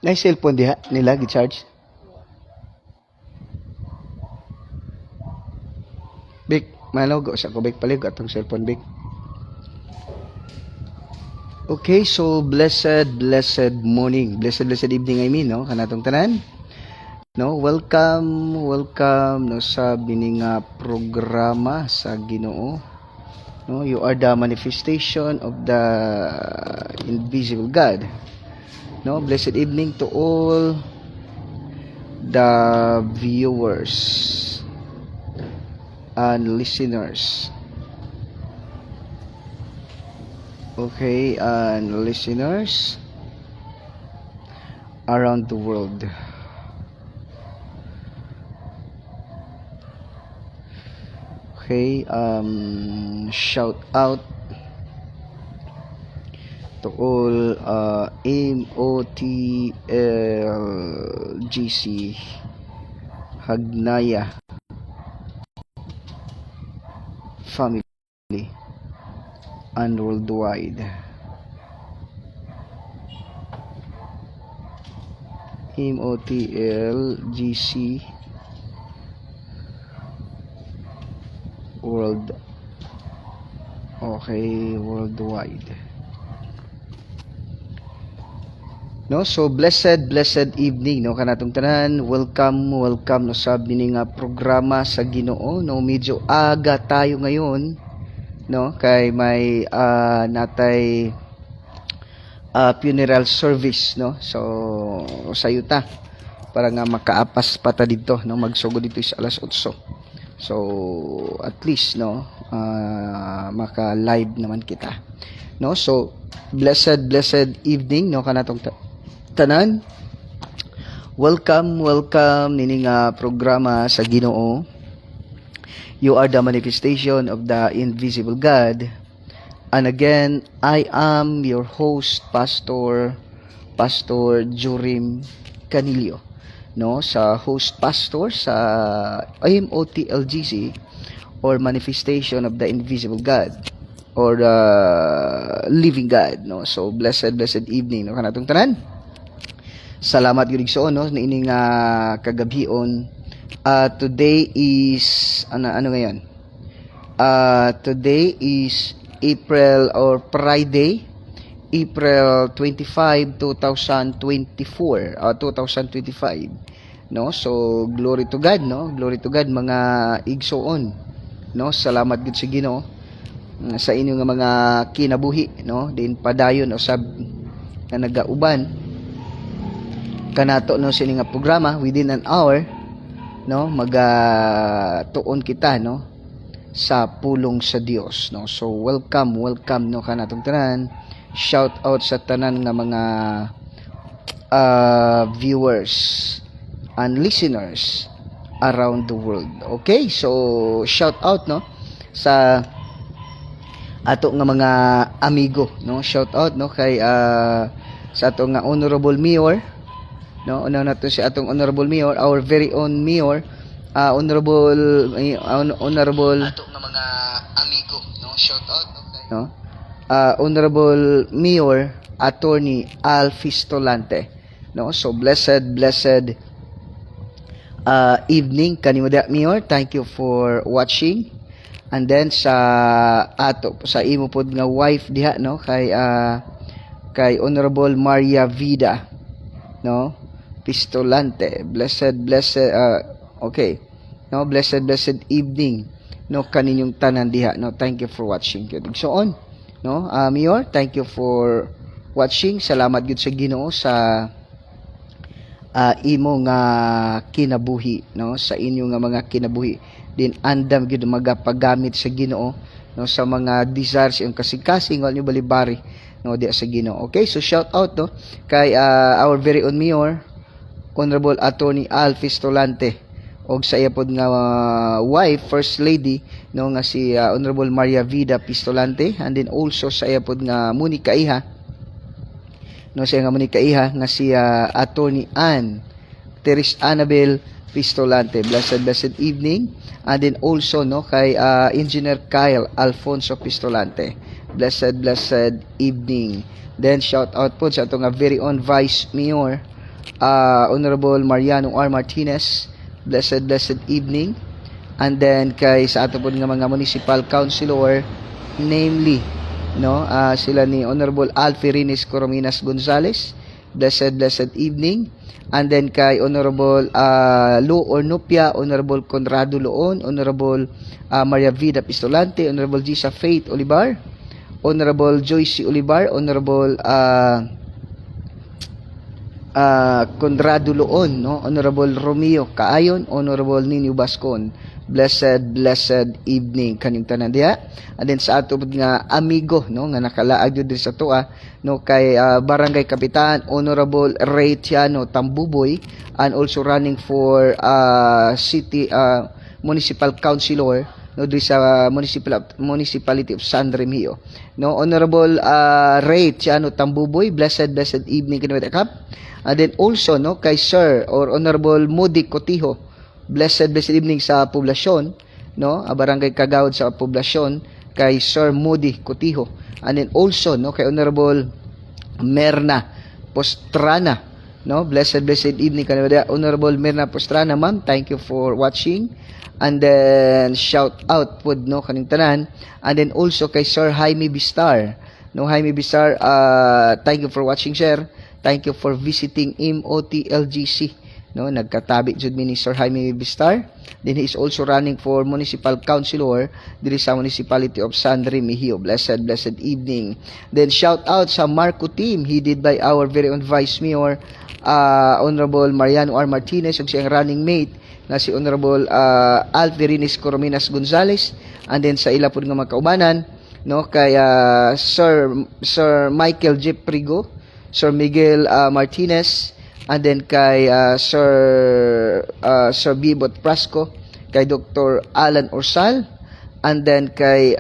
Na cellphone diha nila gi-charge. Big, malaw sa ko big palig atong cellphone big. Okay, so blessed morning, blessed evening I mean, no, kanatong tanan. No, welcome no sa bining programa sa Ginoo. No, you are the manifestation of the invisible God. No, blessed evening to all the viewers and listeners. Okay, and listeners around the world. Okay, shout out to all MOTLGC Hagnaya family and worldwide. MOTLGC world. Okay, worldwide. No, so blessed evening no kanatong tanan. Welcome no sa bining programa sa Ginoo. No, medyo aga tayo ngayon no kay may natay funeral service no. So sa yuta para nga makaapas pa ta dito no, magsugod dito sa alas 8. So at least no maka live naman kita no. So blessed evening no kanatong tanan. Welcome nining programa sa Ginoo. You are the manifestation of the invisible God. And again, I am your host, Pastor Jorim Canilio. No, sa host pastor sa MOTLGC or Manifestation of the Invisible God or Living God. No, so blessed evening no kanatong tanan. Salamat gyud igsoon no niining kagabhion. Today is ano ngayon? Today is April or Friday, April 25, 2024, 2025. No? So glory to God, no? Glory to God mga igsoon. No? Salamat gid sa Ginoo sa inyong mga kinabuhi, no? Din padayon usab na nagauban kanato no sini nga programa within an hour no tuon kita no sa pulong sa Dios no. So welcome no kanatong tanan. Shout out sa tanan nga mga viewers and listeners around the world. Okay, so shout out no sa ato nga mga amigo no. Shout out no kay sa ato nga honorable mayor no. Una na to si atong honorable mayor, our very own mayor, honorable ato nga mga amigo no. Shout out no honorable mayor attorney Al Fistolante no. So blessed evening kanimo da mayor. Thank you for watching. And then sa ato sa imo pod nga wife diha no kay honorable Maria Vida no Pistolante. Blessed okay no blessed evening no kaninyong tanan diha no. Thank you for watching gyud so on no. Mayor, thank you for watching. Salamat gyud sa Ginoo sa imo nga kinabuhi no, sa inyo nga mga kinabuhi din andam gyud magapagamit sa Ginoo no sa mga desires yung kasing-kasing wal nyo balibari no di sa Ginoo. Okay, so shout out no kay our very own mayor Honorable Attorney Al Fistolante og sa iya pod nga wife First Lady no nga si Honorable Maria Vida Pistolante, and then also sa iya pod nga Monica Iha no siya nga Monica Iha nga si Attorney Ann Teres Annabel Pistolante. Blessed evening. And then also no kay Engineer Kyle Alfonso Pistolante. Blessed evening. Then shout out po sa atong very own Vice Mayor Honorable Mariano R. Martinez, blessed evening. And then kay sa ato po nga mga municipal councilor, namely sila ni Honorable Alfie Rines Corominas Gonzales, blessed evening. And then kay Honorable Lo Ornopia, Honorable Conrado Loon, Honorable Maria Vida Pistolante, Honorable Gisa Faith Olivar, Honorable Joyce Olivar, Honorable Conrado Loon, Honorable Romeo Kaayon, Honorable Nino Bascon, blessed evening kanyang tanan diha. And then sa ato nga amigo nga nakalaag jud sa toa kay Barangay Kapitan Honorable Ray Tiano Tambuboy, and also running for city municipal councilor diri sa municipality of San Remigio. Honorable Ray Tiano Tambuboy, blessed evening kanang kap. And then also kay Sir or Honorable Moody Cotijo, blessed evening sa poblasyon, Barangay Kagawad sa poblasyon kay Sir Moody Cotijo. And then also kay Honorable Merna Postrana, blessed evening kanila Honorable Merna Postrana, ma'am, thank you for watching. And then shout out pod kaning tanan. And then also kay Sir Jaime Bistar, Jaime Bistar, thank you for watching, sir. Thank you for visiting MOTLGC. Nagkatabi jud mi ni Sir Jaime Bistar. Then he is also running for municipal councilor diri sa municipality of San Remigio. Blessed evening. Then shout out sa Marco team headed by our very own Vice Mayor Honorable Mariano R. Martinez ug siyang running mate na si Honorable Alfie Rines Corominas Gonzales. And then sa ila pud nga mga kaubanan kay Sir Michael J. Prigo, Sir Miguel Martinez, and then kay Sir Bibot Prasco, kay Dr. Alan Orsal, and then kay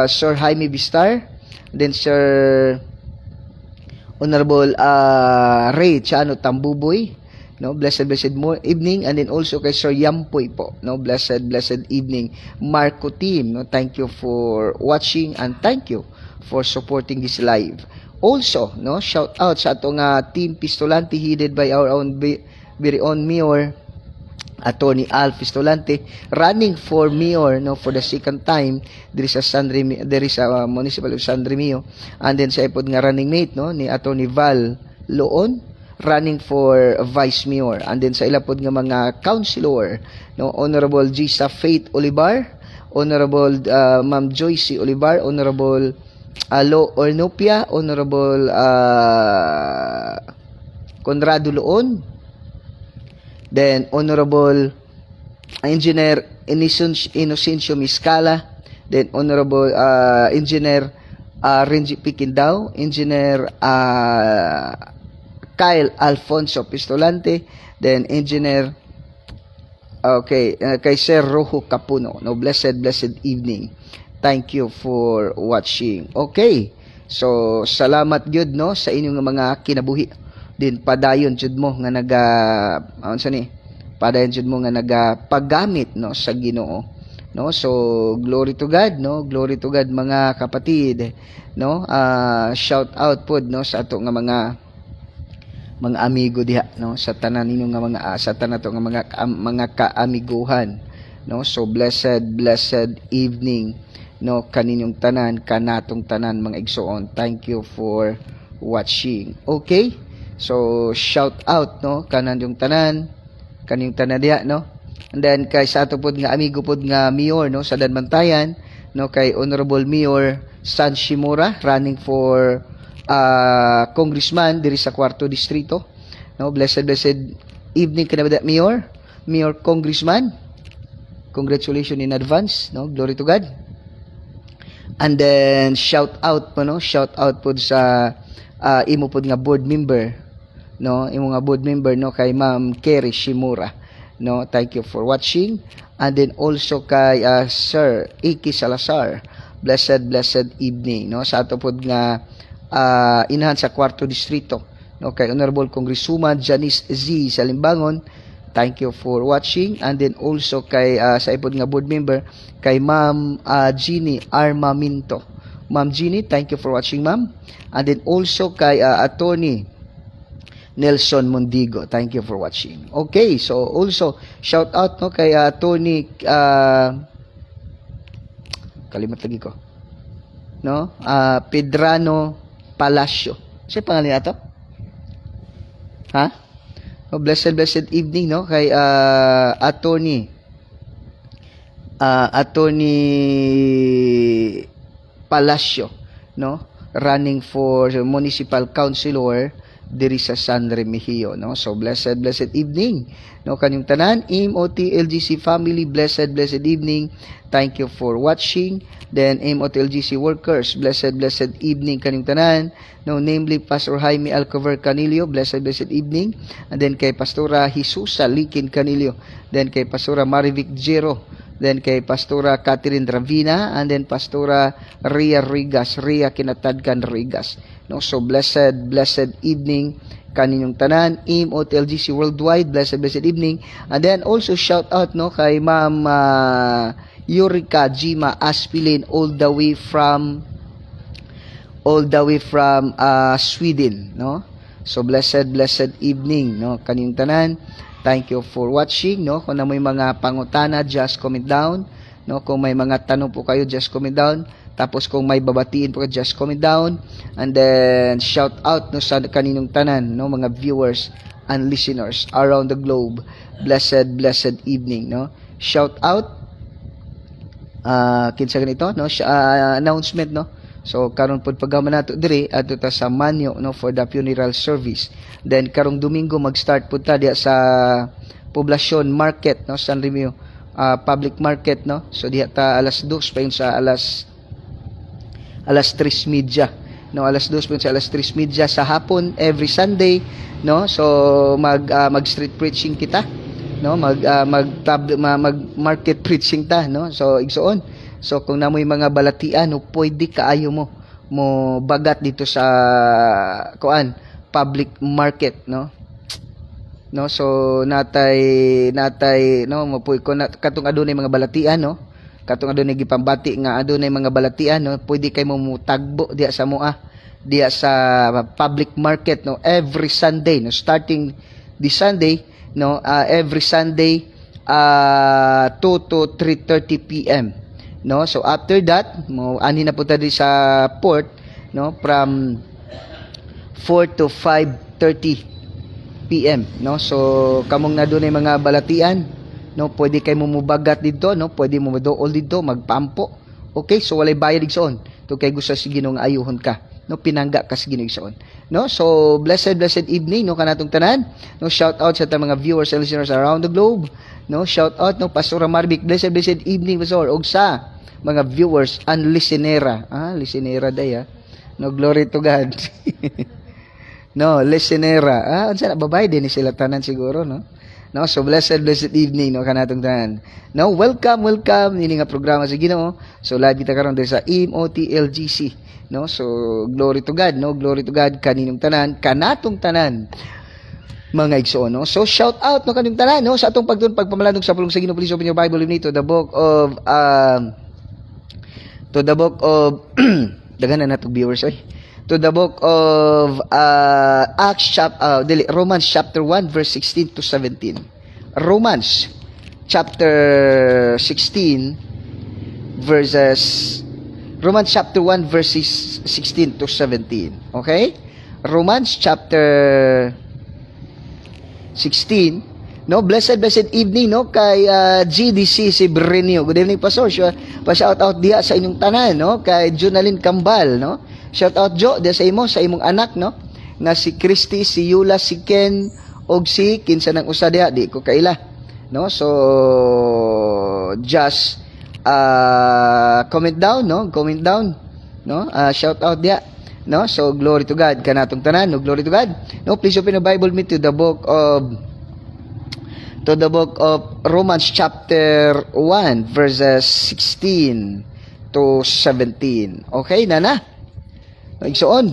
Sir Jaime Bistar, then Sir Honorable Ray Chano Tambuboy, blessed evening. And then also kay Sir Yampoy po, blessed evening. Marco team, thank you for watching and thank you for supporting this live. Also, shout out sa atong team Pistolante headed by our own very own Mayor Attorney Al Pistolante, running for mayor for the second time diri sa municipal of San Remigio. And then sa ipod nga running mate ni Attorney Val Loon, running for vice mayor. And then sa ilapod nga mga councilor, Honorable Gisa Faith Olivar, Honorable Ma'am Joyce Olivar, Honorable Lo Ornopia, Honorable Conrado Loon, then Honorable Engineer Inocencio Miscala, then Honorable Engineer Renji Pikindao, Engineer Kyle Alfonso Pistolante, then Engineer kay Sir Rojo Capuno. Blessed evening. Thank you for watching. Okay. So, salamat gyud sa inyong mga kinabuhi. Din padayon jud mo nga padayon jud mo nga nagapaggamit sa Ginoo. So, glory to God, Glory to God mga kapatid. Shout out pod sa ato nga mga amigo diha sa tanan ninyo nga sa tanan to nga mga kaamiguhan. So, blessed evening. Kaninyong tanan, kanatong tanan mga igsoon. Thank you for watching. Okay? So, shout out, kanan yung tanan, kaninyong tanan diha, And then, kay sa ato pod nga amigo pod nga mayor, sa Danbantayan, kay Honorable Mayor San Shimura, running for congressman diri sa 4th distrito. Blessed evening kanabada, Mayor Congressman. Congratulations in advance, Glory to God. And then shout out po sa imo pod nga board member, imo nga board member kay Ma'am Kerry Shimura. Thank you for watching. And then also kay Sir Iki Salazar, blessed evening, sa ato pod nga inahan sa 4th distrito, kay Honorable Congresswoman Janice Z Salimbangon. Thank you for watching. And then also kay sa ipod nga board member kay Ma'am Jeannie Armaminto. Ma'am Jeannie, thank you for watching, ma'am. And then also kay Attorney Nelson Mondigo. Thank you for watching. Okay, so also shout out no kay Tony kalimat lagi ko. No? Pedrano Palacio. Siya pangalan nato? Ha? Oh, blessed evening no kay Attorney Palacio, no? Running for municipal councilor diri sa San Remigio, no? So blessed evening no kanyang tanan. MOTLGC family, blessed evening. Thank you for watching. Then MOTLGC workers, blessed evening kanyang tanan, no, namely Pastor Jaime Alcover Canilio, blessed evening. And then kay Pastora Jesusa Likin Canilio, then kay Pastora Marivic Jero, then kay Pastora Catherine Ravina, and then Pastora Ria Kinatadkan Rigas, no? So blessed evening kaninyong tanan. MOTLGC worldwide, blessed evening. And then also shout out no kay Ma'am Yurika Jima Aspilin all the way from Sweden, no? So blessed evening no kaninyong tanan. Thank you for watching, no? Kung na may mga pangutana, just comment down, no? Kung may mga tanong po kayo, just comment down. Tapos kung may babatiin po kayo, just comment down. And then shout out no sa kaninong tanan, no, mga viewers and listeners around the globe. Blessed evening, no? Shout out kinsa ganito, no? Announcement, no? So karon pod paggaman nato diri adto ta sa Manyo, no, for the funeral service. Then karong Domingo mag-start pud ta diha sa Poblacion Market, no, San Remigio public market, no. So diha ta alas 2 pa yun sa alas 3:30, no, alas 2 pa yun sa alas 3:30 sa hapon every Sunday, no. So mag street preaching kita, no, mag market preaching ta, no. So igsoon. So kung namoy mga balatian, no, pwede kaayo mo bagat dito sa public market, no. No, so natay no mapuy ko katong adunay mga balatian, no. Katong adunay gipambati nga adunay mga balatian, no, pwede kay mo mutagbo diya sa diya sa public market, no, every Sunday, no, starting this Sunday, no, every Sunday 2 to 3:30 PM. No, so after that mo ani na punta di sa port, no, from 4 to 5:30 PM, no. So kamong na dunay mga balatian, no, pwede kay mo mubagat dito, no, pwede mo dool dito magpampo. Okay, so walay bayad igsoon to kay gusto si Ginoo nga ayuhon ka, no, pinangga ka sa Ginoo igsoon, no. So blessed evening no kanatong tanan, no. Shout out sa mga viewers and listeners around the globe, no. Shout out no Pastor Marvic, blessed evening Pastor, og sa mga viewers and listenera. Listenera day, no, glory to God. No, listenera. Unsa na babay din sila tanan siguro, no. No, so blessed evening no kanatong tanan. No, welcome ini nga programa sa Ginoo. So live kita karon diri sa MOTLGC, no. So glory to God, no, glory to God kaninong tanan, kanatong tanan mga igsoon, no. So shout out no kaning tanan, no, sa atong pagpamalandong sa pulong sa Ginoo. Please open your Bible with me to the book of daghan na natong viewers oy. To the book of Romans chapter 1 verse 16 to 17. Romans chapter 1 verses 16 to 17. Okay? Romans chapter 16. No, blessed evening no kay GDC si Brenio. Good evening Pastor. Pa-shout out diha sa inyong tanan, no, kay Jonalyn Kambal, no. Shout out Jo diha sa imong anak, no, na si Christy, si Yula, si Ken og si kinsa nang usa diha di ko kaila, no. So just comment down, no, shout out diha, no. So glory to God kanatong tanan, no, glory to God. No, please open the Bible me to the book of Romans chapter 1 verses 16 to 17. Okay, nana? Igsoon.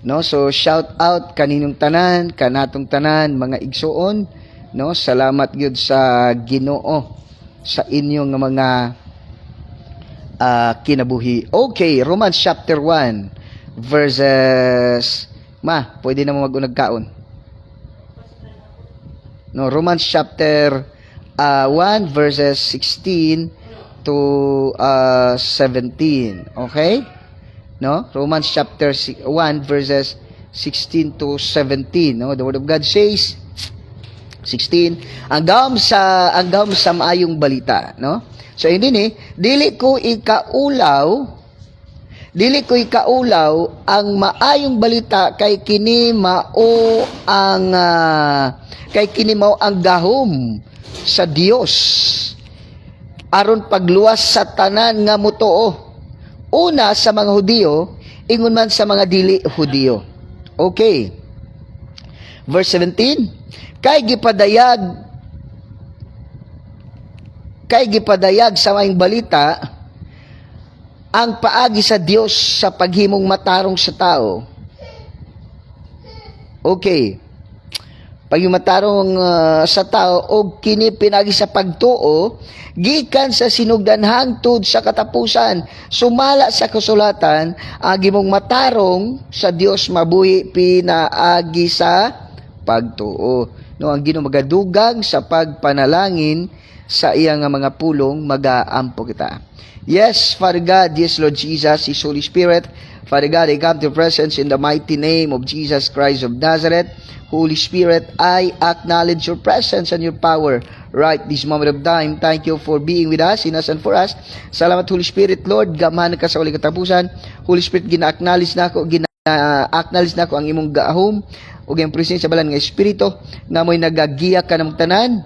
No, so shout out kaninong tanan, kanatong tanan mga igsoon, no. Salamat gyud sa Ginoo sa inyong mga kinabuhi. Okay, Romans chapter 1 verses Ma, pwede na mo mag-unag kaon. No, Romans chapter 1 verses 16 to 17. Okay? No? Romans chapter 1 verses 16 to 17. No? The word of God says 16, anggam sa maayong balita, no? So hindi ni dili ko ikaulaw ang maayong balita kay kini mao ang gahom sa Dios aron pagluwas sa tanan nga mutuo, una sa mga Hudiyo ingon man sa mga dili Hudiyo. Okay, verse 17, kay gipadayag sa maayong balita ang paagi sa Dios sa paghimong matarong sa tao. Okay, paghimong matarong sa tao og kini pinagi sa pagtuo gikan sa sinugdan hangtod sa katapusan, sumala sa kasulatan ang himong matarong sa Dios mabuhi pinaagi sa pagtuo. No, ang Ginoo magadugang sa pagpanalangin sa iyang mga pulong magaampo kita. Yes, Father God, yes, Lord Jesus, His Holy Spirit. Father God, I come to your presence in the mighty name of Jesus Christ of Nazareth. Holy Spirit, I acknowledge your presence and your power right this moment of time. Thank you for being with us, in us and for us. Salamat, Holy Spirit, Lord, gamahan ka sa walang katapusan. Holy Spirit, gina-acknowledge na ako ang imong gahom ug ang presensya balan nga espiritu nga mo'y nagagiya ka ng tanan.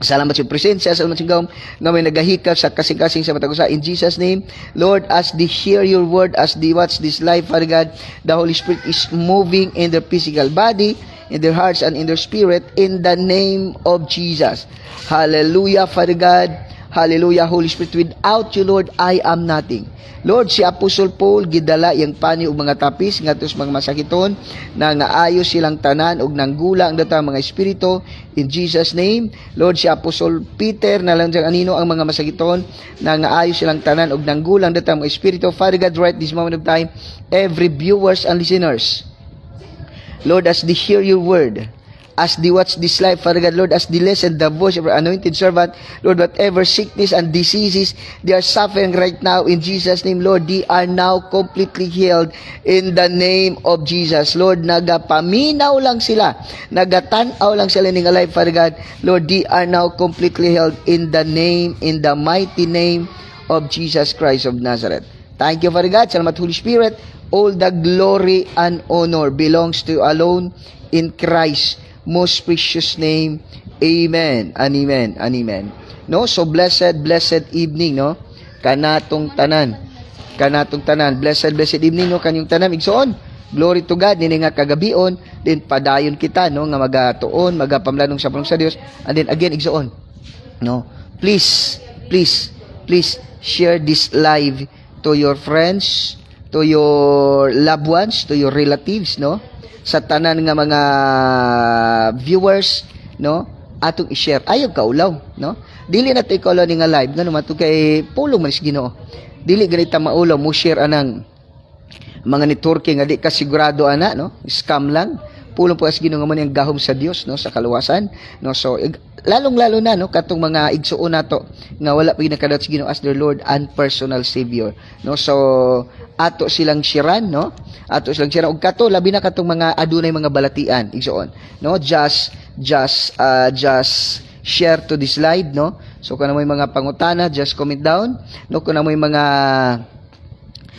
Salamat sa presensya, salamat sa gawom nga may nagahikap sa kasing-kasing sa matag usa. In Jesus' name, Lord, as they hear your word, as they watch this live, Father God, the Holy Spirit is moving in their physical body, in their hearts, and in their spirit, in the name of Jesus. Hallelujah, Father God. Hallelujah, Holy Spirit. Without you, Lord, I am nothing. Lord, si Apostle Paul gidala yang pani og mga tapis ngadto sa mga masakiton na ngaayos silang tanan og nanggula ang datang mga espiritu in Jesus name. Lord, si Apostle Peter na lang anino ang mga masakiton na ngaayos silang tanan og nanggula ang datang mga espiritu. Father God, right this moment of time, every viewers and listeners, Lord, as they hear your word, as they watch this life, Father God, Lord, as they listen the voice of our anointed servant, Lord, whatever sickness and diseases they are suffering right now, in Jesus' name, Lord, they are now completely healed in the name of Jesus. Lord, nagapaminaw lang sila, nagatanaw lang sila ng alive, Father God, Lord, they are now completely healed in the mighty name of Jesus Christ of Nazareth. Thank you, Father God. Salamat, Holy Spirit. All the glory and honor belongs to you alone in Christ most precious name. Amen and amen and amen. No, so blessed evening, no, kanatong tanan, blessed evening, no, kanyong tanan igsoon. Glory to God, nini nga kagabion din padayon kita, no, nga magatuon magapamlanong sa pulong sa Dios, and then again igsoon, no, please share this live to your friends, to your loved ones, to your relatives, no, sa tanan nga mga viewers, no, atong i-share. Ayaw kaulaw, no, dili na tayo kaulaw ni nga live, no, mato kay pulong man is Ginoo, dili ganita maulaw mo share anang mga networking nga di ka sigurado ana, no, scam lang. Pulong po as Ginoo nga man yung gahom sa Dios, no, sa kaluwasan, no. So lalong-lalo na, no, katong mga igsuon nato nga wala pa ginakadot sa Ginoo as their Lord and personal Savior, no. So ato silang shiran, no, ato silang shiran og kato labi na katong mga adunay mga balatian igsuon, no. Just share to this live, no. So kung may mga pangutana, just comment down, no. Kung may mga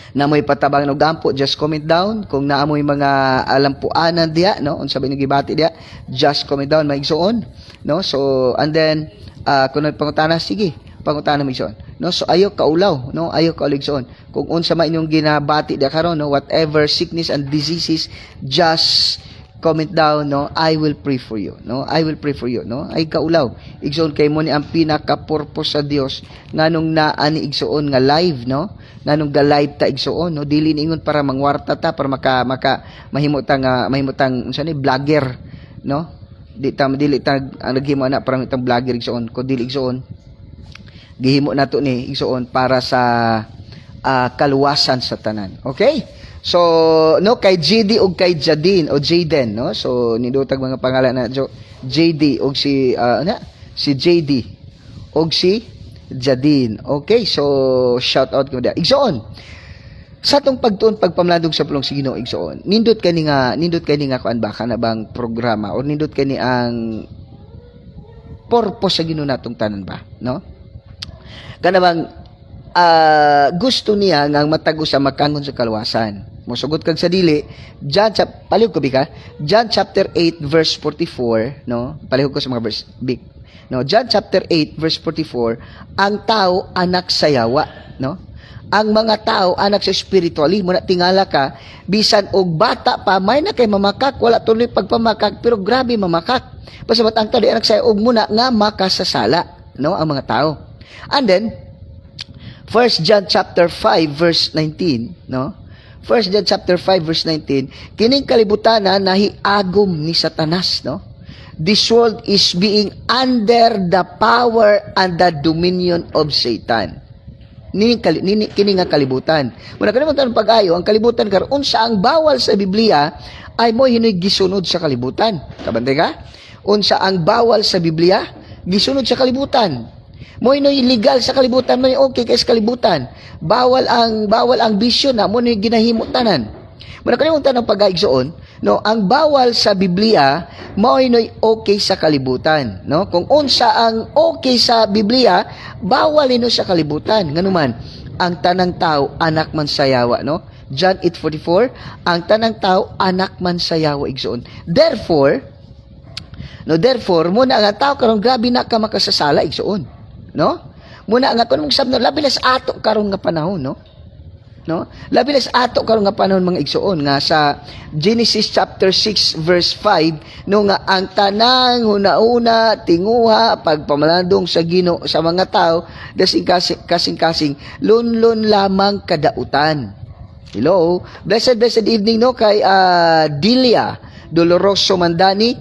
namoy patabang no gampo, just comment down. Kung naamoy mga alampuanan diya, no, unsa ba yung gibati diya, just comment down maigsuon, no. So and then kung pangutana, sige pangutana mo igsuon, no. So ayo kaulaw, no, ayo kauligsoon kung unsa man inyong ginabati diya karon, no, whatever sickness and diseases, just comment down, no, I will pray for you, no, I will pray for you, no. Ay kaulaw igsoon kay mo ni ang pinaka-purpose sa Dios nganong naani igsoon nga live, no, nganong ga live ta igsoon, no, dili niingon para mangwarta ta, para maka mahimutang unsa ni vlogger, no, dili ta ang naghimo ana para itang vlogger igsoon, kun dili igsoon gihimo nato ni igsoon para sa kaluwasan sa tanan. Okay, So, no, kay JD o kay Jadin o Jaden, no? So, nindutag mga pangalan na JD o si, si JD o si Jadin. Okay, so, shout out ko da. Igsoon, sa tong pagtuon pagpamlandong sa pulong si Ginoo igsoon, nindot kani nga kuan ba kana bang programa o nindot kani ang purpose sa Ginoo natong tanan ba, no? Kana bang gusto niya nga matagos sa makangon sa kaluwasan. Mosugot kag sa dili, palihog ko bika, John chapter 8 verse 44, no? Palihog ko sa mga verse big. No, John chapter 8 verse 44, ang tao anak sa yawa, no? Ang mga tao anak sa spiritually mo na tingala ka bisan og bata pa may na kay mamakak wala tuloy pagpamakak pero grabe mamakak pasabot ang tao anak sa og muna nga makasasala, no, ang mga tao. And then 1 John chapter 5 verse 19, no? 1 John chapter 5 verse 19, kining kalibutan na nahiagom ni Satanas, no? This world is being under the power and the dominion of Satan. Kini nga kalibutan. Muna kalibutan pag-ayo, ang kalibutan karon unsa ang bawal sa Biblia ay mo hinoy gisunod sa kalibutan. Kabantay ka? Unsa ang bawal sa Biblia, gisunod sa kalibutan. Mo hinoy illegal sa kalibutan, mo okay kay sa kalibutan. Bawal ang bisyo na mo hinoy ginahimo tanan. Muna kalimutan ang pag-aigsoon, no, ang bawal sa Biblia mao hinoy okay sa kalibutan, no? Kung unsa ang okay sa Biblia, bawal hino sa kalibutan. Nganuman, ang tanang tao anak man sa yawa, no? John 8:44, ang tanang tao anak man sa yawa igsoon. Therefore, muna nga tao karon grabe na ka makasasala igsoon, no? Muna nga kun sabno labi na sa ato karon nga panahon, no? No? Labi na sa ato karon nga panahon mga igsoon nga sa Genesis chapter 6 verse 5 no nga ang tanang huna-una tinguha pagpamalandong sa Ginoo sa mga tao dasing kasing lunlon lamang kadautan. Hello, blessed evening no kay Delia Doloroso Mandani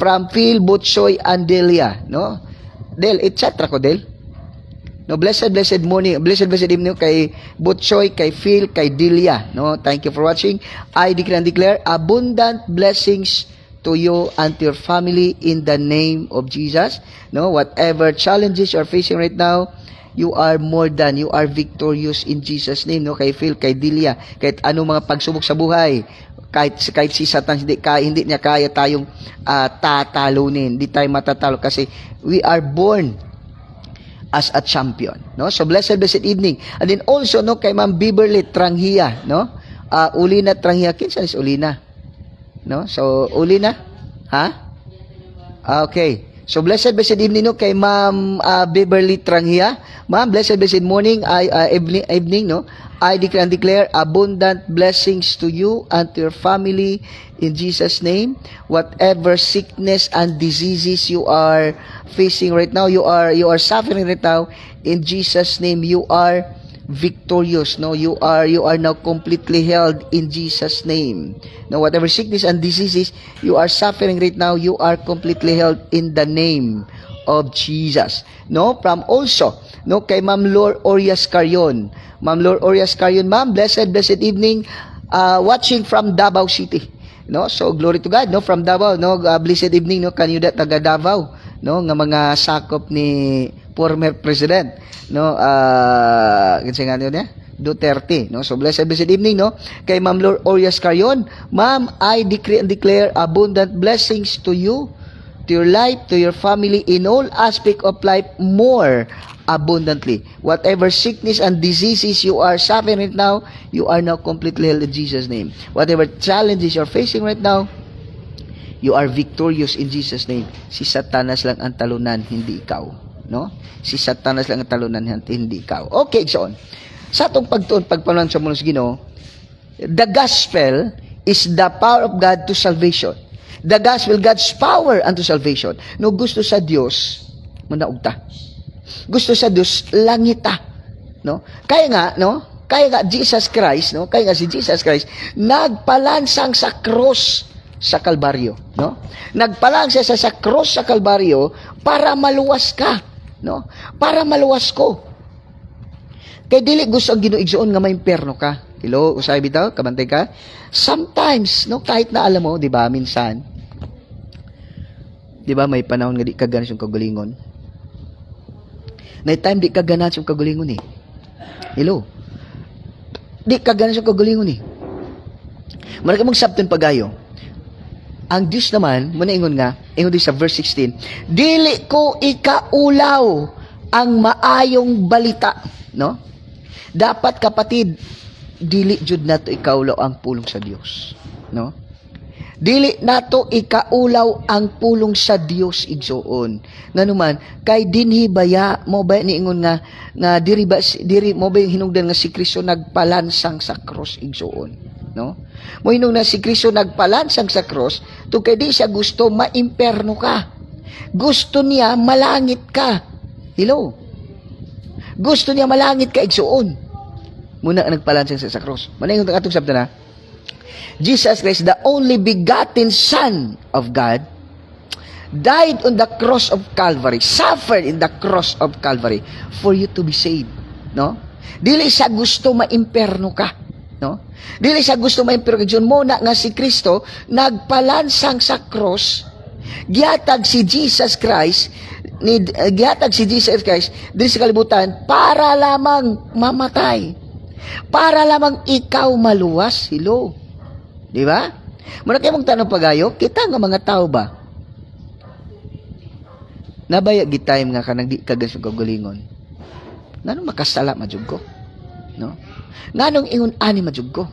from Phil Butchoy and Delia, no? Del etc. ko Del. No, blessed morning, blessed evening kay Butchoy, kay Phil, kay Delia. No, thank you for watching. I decree and declare abundant blessings to you and to your family in the name of Jesus. No, whatever challenges you are facing right now, you are more than, you are victorious in Jesus' name. No, kay Phil, kay Delia, kahit anong mga pagsubok sa buhay, kahit si Satan hindi niya kaya tayong tatalunin, hindi tayo matatalo kasi we are born as a champion, no? So blessed evening. And then also no kay Ma'am Beverly Tranghia, no? Ulina Tranghia, kinsa is Ulina? No? So Ulina, ha? Okay. So blessed evening no kay Ma'am Beverly Tranghia. Ma'am, blessed morning, evening, no? I declare and declare abundant blessings to you and to your family in Jesus' name. Whatever sickness and diseases you are facing right now, you are suffering right now, in Jesus' name you are victorious. No, you are now completely healed in Jesus' name. No, whatever sickness and diseases you are suffering right now, you are completely healed in the name of Jesus. No, from also no kay Ma'am Lor Orias Carion. Ma'am Lor Orias Carion, ma'am, blessed evening, watching from Davao City. No, so glory to God, no, from Davao, no, blessed evening, no, kanyo da taga Davao, no, nga mga sakop ni former president, no, kinsa nga niya Duterte, no. So blessed evening, no, kay Ma'am Lor Orias Carion. Ma'am, I decree and declare abundant blessings to you, to your life, to your family, in all aspect of life, more abundantly. Whatever sickness and diseases you are suffering right now, you are now completely healed in Jesus' name. Whatever challenges you're facing right now, you are victorious in Jesus' name. Si Satanas lang ang talunan, hindi ikaw, no? Si Satanas lang ang talunan, hindi ikaw. Okay, so on. Sa atong pagpanunan sa munos Ginoo, the gospel is the power of God to salvation. The gospel, God's power unto salvation. No, gusto sa Dios manaugta. Gusto sa Dios langita, no? Kaya nga Jesus Christ, no? Kaya nga si Jesus Christ nagpalansang sa cross sa Kalbaryo, no? Nagpalansang sa cross sa Kalbaryo para maluwas ka, no? Para maluwas ko. Kay dili gusto ang Ginoo igsoon nga maimperno ka. Hello, usay bitaw, kabantay ka. Sometimes, no, kahit na alam mo, 'di ba, minsan, 'di ba, may panahon nga di ka ganas yung kagalingon. Na time di ka ganas yung kagalingon eh. Hello. Di ka ganas yung kagalingon eh. Marami mong sabton pagayo. Ang Diyos naman, muna ingon nga, ingon din sa verse 16, dili ko ikaulaw ang maayong balita, no? Dapat kapatid, dili jud nato ikaulaw ang pulong sa Dios, no? Dili nato ikaulaw ang pulong sa Dios igsoon. Nganuman kay dinhi baya mo ba niingon nga diri mo ba hinungdan nga si Kristo nagpalansang sa cross igsoon, no? Mo hinung na si Kristo nagpalansang sa cross to kay di siya gusto maimperno ka. Gusto niya malangit ka. Hello. Gusto niya malangit ka igsoon. Muna nagpalansang sa cross. Manayong atong sabta na. Jesus Christ, the only begotten Son of God, died on the cross of Calvary, suffered in the cross of Calvary for you to be saved. No? Dili siya gusto maimperno ka. No? Dili siya gusto maimperno ka. Muna nga si Kristo, nagpalansang sa cross, gihatag si Jesus Christ, dili sa kalibutan, para lamang mamatay. Para lamang ikaw maluwas. Hello. Di ba? Muna kayo mong tanong pagayo, kita nga mga tao ba? Nabaya gitime nga kanang di kagas yung kagalingon. Nganong makasala majud ko? No? Nganong ingon ani majud ko?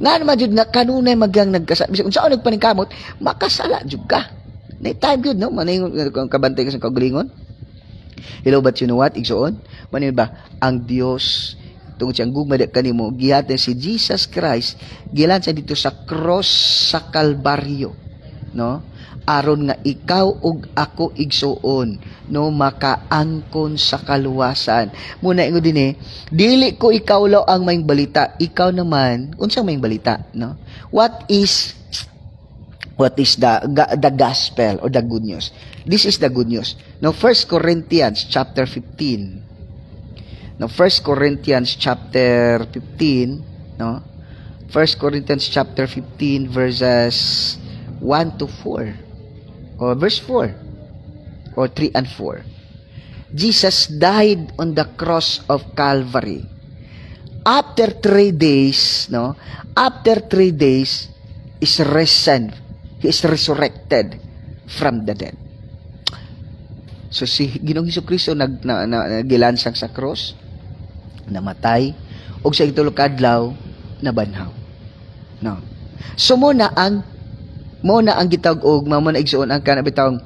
Nganong majud na kanunay magang nagkasala. Bisag unsa nagpaningkamot, makasala jud ka. Na time good, no? Maningon kabantay ka sa kagalingon. Hello, but you know what? Igsoon? Manin ba? Ang Dios tungod siyang gugmada kanimo gihatag si Jesus Christ gilansa dito sa cross sa Kalbaryo, no, aron nga ikaw ug ako igsuon, no, makaangkon sa kaluwasan. Muna ingon dinhi, dili ko ikaw law ang maayong balita, ikaw naman unsang maayong balita, no? What is the gospel or the good news? This is the good news. Now 1 Corinthians chapter 15. Now, 1 Corinthians chapter 15, no? 1 Corinthians chapter 15 verses 1 to 4. Or verse 4. Or 3 and 4. Jesus died on the cross of Calvary. After 3 days, no? After 3 days, is risen. He is resurrected from the dead. So, si Ginoong Hesukristo nagilansang sa cross, namatay, og sa itulog kadlaw nabanhaw. No. So mo na ang gitawag og mao na igsuon ang kanabitawng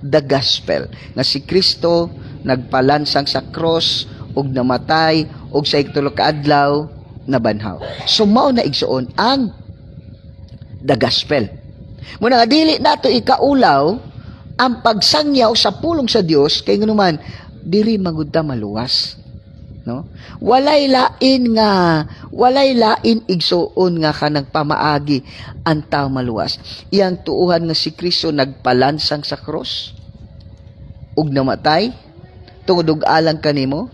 the gospel nga si Kristo nagpalansang sa cross og namatay og sa itulog kadlaw nabanhaw. So mao na igsuon ang the gospel. Muna nga dili nato ikaulaw ang pagsangyaw sa pulong sa Dios kay nganuman diri magud ta maluwas. No? Walay lain igsuon nga kanang pamaagi ang tao maluwas. Iyang tuuhan nga si Kristo nagpalansang sa cross ug namatay tungod og alang kanimo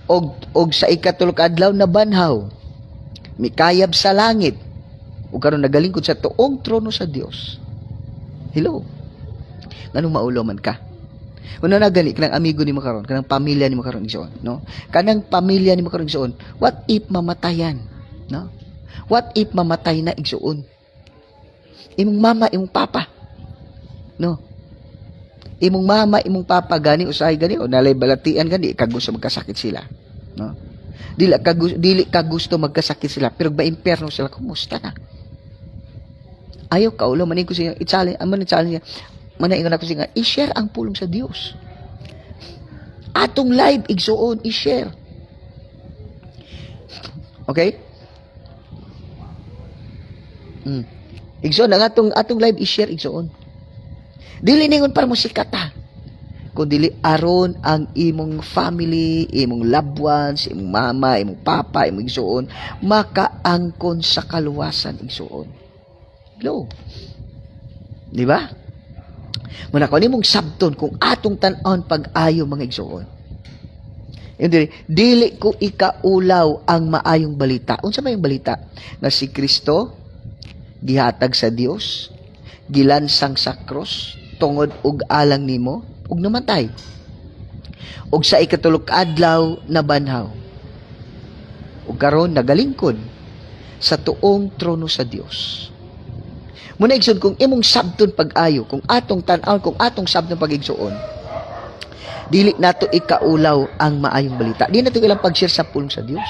og sa ikatulog adlaw nabanhaw mikayab sa langit ug karon nagalingkod sa tuong trono sa Dios. Hello. Nganong maulo man ka? Kung nagani kanang amigo ni mo karon, kanang pamilya ni mo karon igsoon, no? Kanang pamilya ni mo karon igsoon, what if mamatayan, no? What if mamatay na igsoon? Imong mama, imong papa, no? Imong mama, imong papa gani usahay gani o nalay balatian gani kag gusto magkasakit sila, no? Dili ka gusto magkasakit sila pero ba impierno sila, kumusta na? Ayaw ka ulo maning ko siya i-challenge, niya. Manaingon ako siya nga, i-share ang pulong sa Dios. Atong live, igsuon, i-share. Okay? Igsuon, ang atong live, i-share, igsuon. Dili ningon para mo sikata. Kung dili aron ang imong family, imong loved ones, imong mama, imong papa, imong igsuon, makaangkon sa kaluwasan, igsuon. Hello? Di ba? Muna ko nimong sabton kung atong tan-on pag-ayo mga igsuon. Yun dili ko ikaulaw ang maayong balita. Unsa may balita? Na si Kristo gihatag sa Dios, gilansang sa cross tungod og alang nimo ug namatay. Ug sa ikatulok adlaw nabanhaw. Ug karon nagalingkod sa tuong trono sa Dios. Muna igsoon kung imong sabton pag-ayo, kung atong tan-aw, kung atong sabton pag-igsoon, dili nato ikaulaw ang maayong balita. Di nato ilang pag-share sa pulong sa Dios,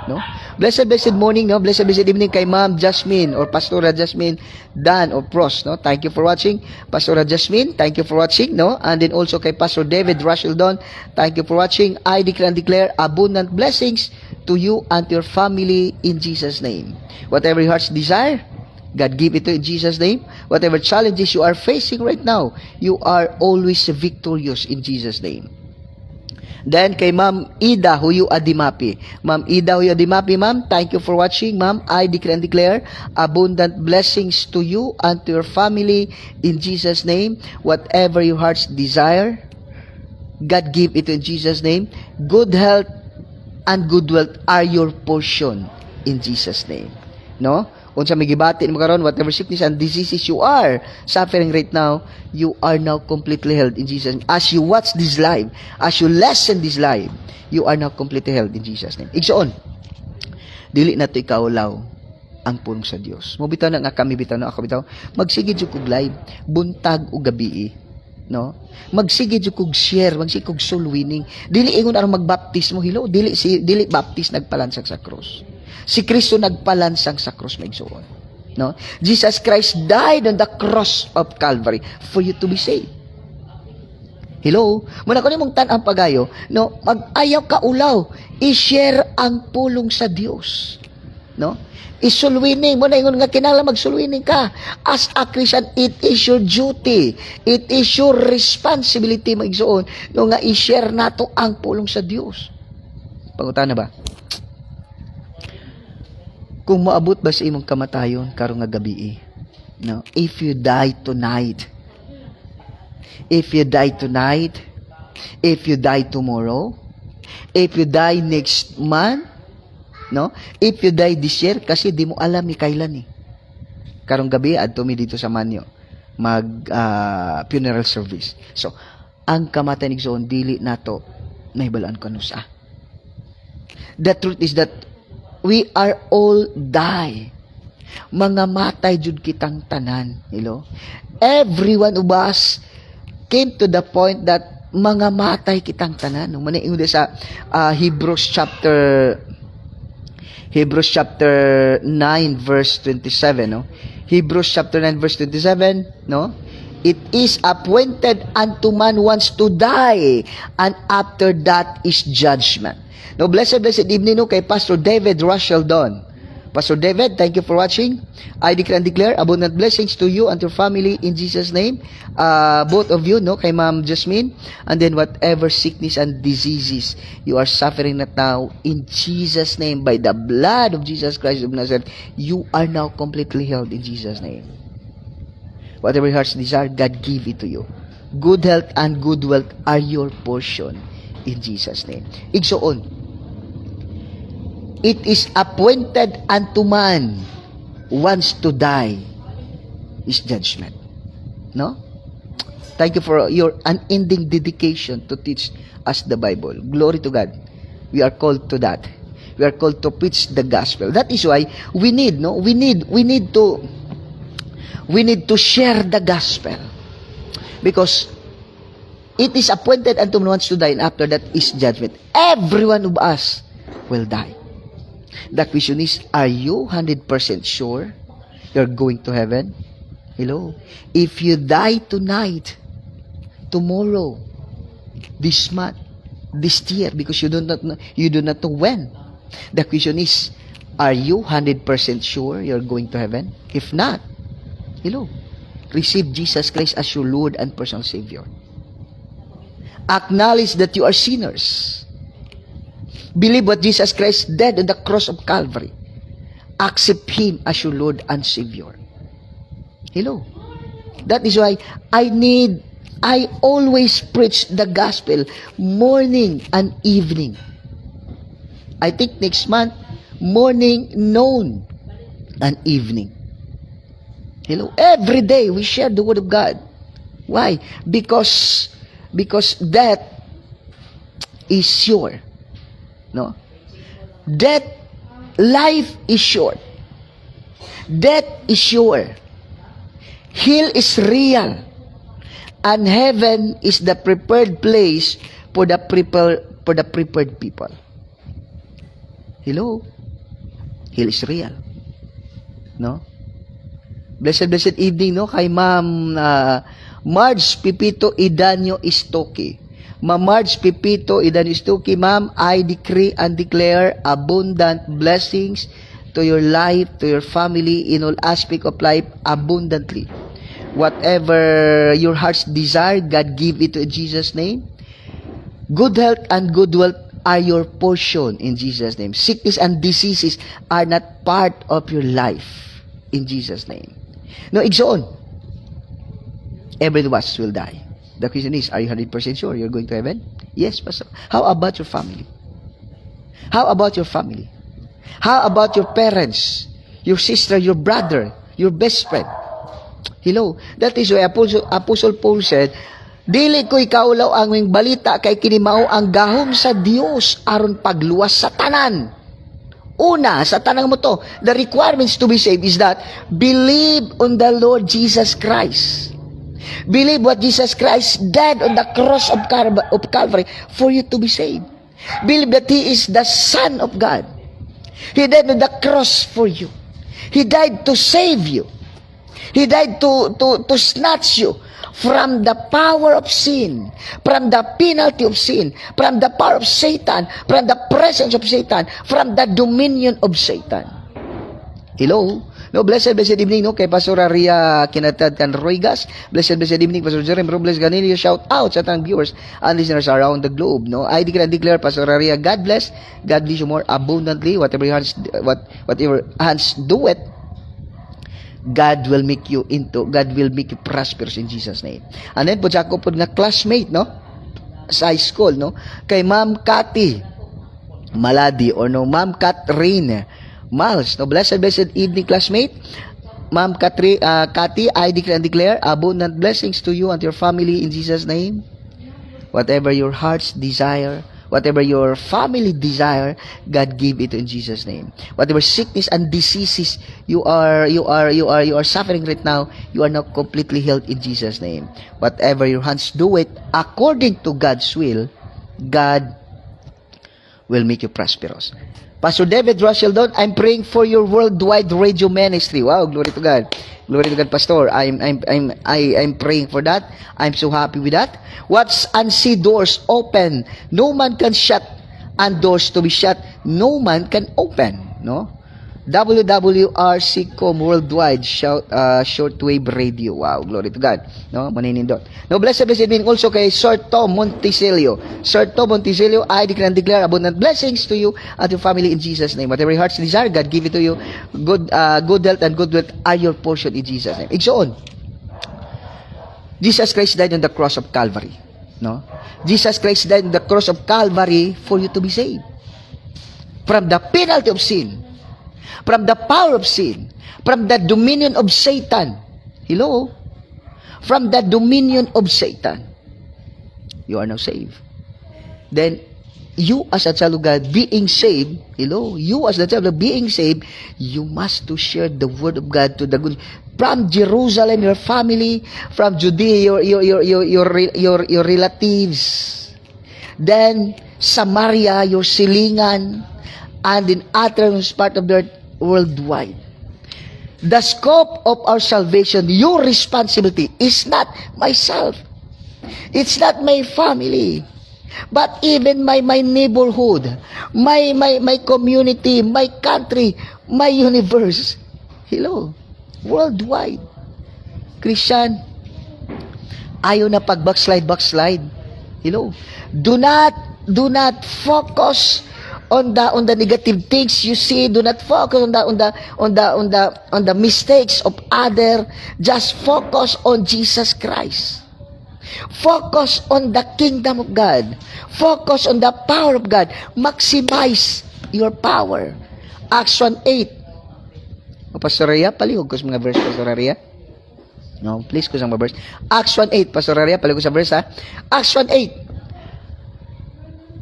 no? Blessed morning, no? Blessed evening kay Ma'am Jasmine or Pastora Jasmine Dan or Pros, no? Thank you for watching. Pastora Jasmine, thank you for watching, no? And then also kay Pastor David Russell Don, thank you for watching. I declare and declare abundant blessings to you and to your family in Jesus' name. Whatever your heart's desire, God give it to you in Jesus' name. Whatever challenges you are facing right now, you are always victorious in Jesus' name. Then kay Ma'am Ida Huyo Adimapi. Ma'am Ida Huyo Adimapi, ma'am, thank you for watching. Ma'am, I declare and declare abundant blessings to you and to your family in Jesus' name. Whatever your heart's desire, God give it in Jesus' name. Good health and good wealth are your portion in Jesus' name. No? Unsa may gibati mo karon, whatever sickness and diseases you are suffering right now, you are now completely healed in Jesus' name. As you watch this live, as you listen this live, you are now completely healed in Jesus' name. Igsoon, dili na to ikaulaw ang pulong sa Dios. Mo bitaw na nga kami bitaw na ako bitaw, magsigid jud kog live buntag ug gabi, no? Magsigid jud kog share, magsigid kog soul winning. Dili ingon aron magbaptismo, hello, dili baptist nagpalansag sa cross. Si Kristo nagpalansang sa cross, maigsoon. No? Jesus Christ died on the cross of Calvary for you to be saved. Hello? Muna ko nimong tan-ang pagayo, no? Mag-ayaw ka ulaw, i-share ang pulong sa Dios. No? Isulwining, muna ingon nga kinahanglan magsulwining ka. As a Christian, it is your duty. It is your responsibility, maigsoon, no, nga i-share nato ang pulong sa Dios. Pangutan na ba? Kung maabot ba sa imong kamatayon karong nga gabi, no? If you die tonight, if you die tomorrow, if you die next month, no? If you die this year, kasi di mo alam ni kailan karong gabi adto mi dito sa Manyo mag funeral service. So, ang kamatayon igsoon dili nato nahibalaan kuno sa. The truth is that we are all die. Mga matay jud kitang tanan. Hello? Every one of us came to the point that mga matay kitang tanan. Nung maniingon sa Hebrews chapter 9 verse 27, no? Hebrews chapter 9 verse 27, no? It is appointed unto man once to die, and after that is judgment. No, blessed evening, no, kay Pastor David Russell Don. Pastor David, thank you for watching. I declare and declare abundant blessings to you and your family in Jesus' name. Both of you, no, kay Ma'am Jasmine, and then whatever sickness and diseases you are suffering at now, in Jesus' name, by the blood of Jesus Christ of Nazareth, you are now completely healed in Jesus' name. Whatever your heart's desire, God give it to you. Good health and good wealth are your portion in Jesus' name. Igsoon, it is appointed unto man once to die is judgment. No? Thank you for your unending dedication to teach us the Bible. Glory to God. We are called to that. We are called to preach the gospel. That is why we need to share the gospel. Because it is appointed unto man once to die, and after that is judgment. Every one of us will die. The question is, are you 100% sure you're going to heaven? Hello? If you die tonight, tomorrow, this month, this year, because you do not know when. The question is, are you 100% sure you're going to heaven? If not, hello, receive Jesus Christ as your Lord and personal Savior. Acknowledge that you are sinners. Believe what Jesus Christ did on the cross of Calvary. Accept Him as your Lord and Savior. Hello. That is why I need I always preach the gospel morning and evening. I think next month, morning, noon, and evening. Hello, every day we share the word of God. Why? Because death is sure. No? Life is short. Death is sure. Hell is real. And heaven is the prepared place for the prepared people. Hello? Hell is real. No? Blessed evening, no? Kay Ma'am Marge Pipito Idanyo Istoki. Ma'am Marge Pipito Idanyo Istoki, Ma'am, I decree and declare abundant blessings to your life, to your family, in all aspect of life, abundantly. Whatever your heart's desire, God give it to in Jesus' name. Good health and good wealth are your portion in Jesus' name. Sickness and diseases are not part of your life in Jesus' name. No, igsoon. Every one of us will die. The question is, are you 100% sure you're going to heaven? Yes, Pastor. How about your family? How about your family? How about your parents, your sister, your brother, your best friend? Hello. That is why Apostle Paul said, dili ko ikaulaw ang wing balita kay kinimao ang gahom sa Dios aron pagluwas sa tanan. Una, sa tanang mo to, the requirements to be saved is that believe on the Lord Jesus Christ. Believe what Jesus Christ died on the cross of Calvary for you to be saved. Believe that He is the Son of God. He died on the cross for you. He died to save you. He died to snatch you from the power of sin, from the penalty of sin, from the power of Satan, from the presence of Satan, from the dominion of Satan. Hello? No, blessed evening, no, kay Pastor Ria Kinatad Can Roygas. Blessed evening, Pastor Jeremy Robles Ganilio. Shout out sa atang viewers and listeners around the globe, no. I declare, Pastor Ria, God bless you more abundantly. Whatever hands do it, God will make you prosperous in Jesus' name. And then po siya ko po nga classmate, no, sa high school, no, kay Ma'am Cathy Maladi, or no, Ma'am Catherine Miles, no, blessed evening, classmate. Ma'am Cathy, I declare abundant blessings to you and your family in Jesus' name. Whatever your heart's desire, whatever your family desire, God give it in Jesus' name. Whatever sickness and diseases you are suffering right now, you are now completely healed in Jesus' name. Whatever your hands do it according to God's will, God will make you prosperous. Pastor David Russell Don, I'm praying for your worldwide radio ministry. Wow, glory to God. Glory to God, Pastor. I'm praying for that. I'm so happy with that. What's unseen doors open, no man can shut, and doors to be shut, no man can open. No? WWRC.com worldwide shortwave radio. Wow, glory to God. No, maninindot. No, blessed evening also kay Sir Tom Monticelio. Sir Tom Monticelio, I declare abundant blessings to you and your family in Jesus' name. Whatever your heart's desire, God give it to you. Good health and good wealth are your portion in Jesus' name. Igsoon. Jesus Christ died on the cross of Calvary. No? Jesus Christ died on the cross of Calvary for you to be saved. From the penalty of sin, from the power of sin, from the dominion of Satan. Hello? From the dominion of Satan. You are now saved. Then, you as a child of God being saved, hello? You as the child of God being saved, you must to share the word of God to the good. From Jerusalem, your family, from Judea, your relatives. Then, Samaria, your silingan, and in uttermost part of the earth, worldwide. The scope of our salvation, your responsibility is not myself. It's not my family. But even my neighborhood, my community, my country, my universe. Hello. Worldwide. Christian, ayaw na backslide. Hello. Do not focus on the negative things you see. Do not focus on the mistakes of other. Just focus on Jesus Christ. Focus on the kingdom of God. Focus on the power of God. Maximize your power. Acts 1:8. O Pastor Rhea, palihog ko sa mga verse, Pastor Rhea. No, please ko sa mga verse. Acts 1:8, Pastor Rhea, palihog ko sa verse, ha? Acts 1:8.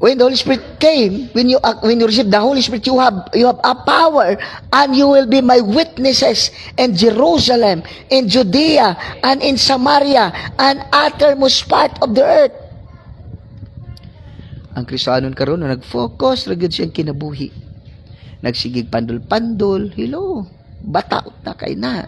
When the Holy Spirit came, when you receive the Holy Spirit, you have a power, and you will be my witnesses in Jerusalem, in Judea, and in Samaria, and uttermost part of the earth. Ang Kristohanon karon nag-focus ra gyud siyang kinabuhi. Nagsigig pandol-pandol, hello, bataot na kay na.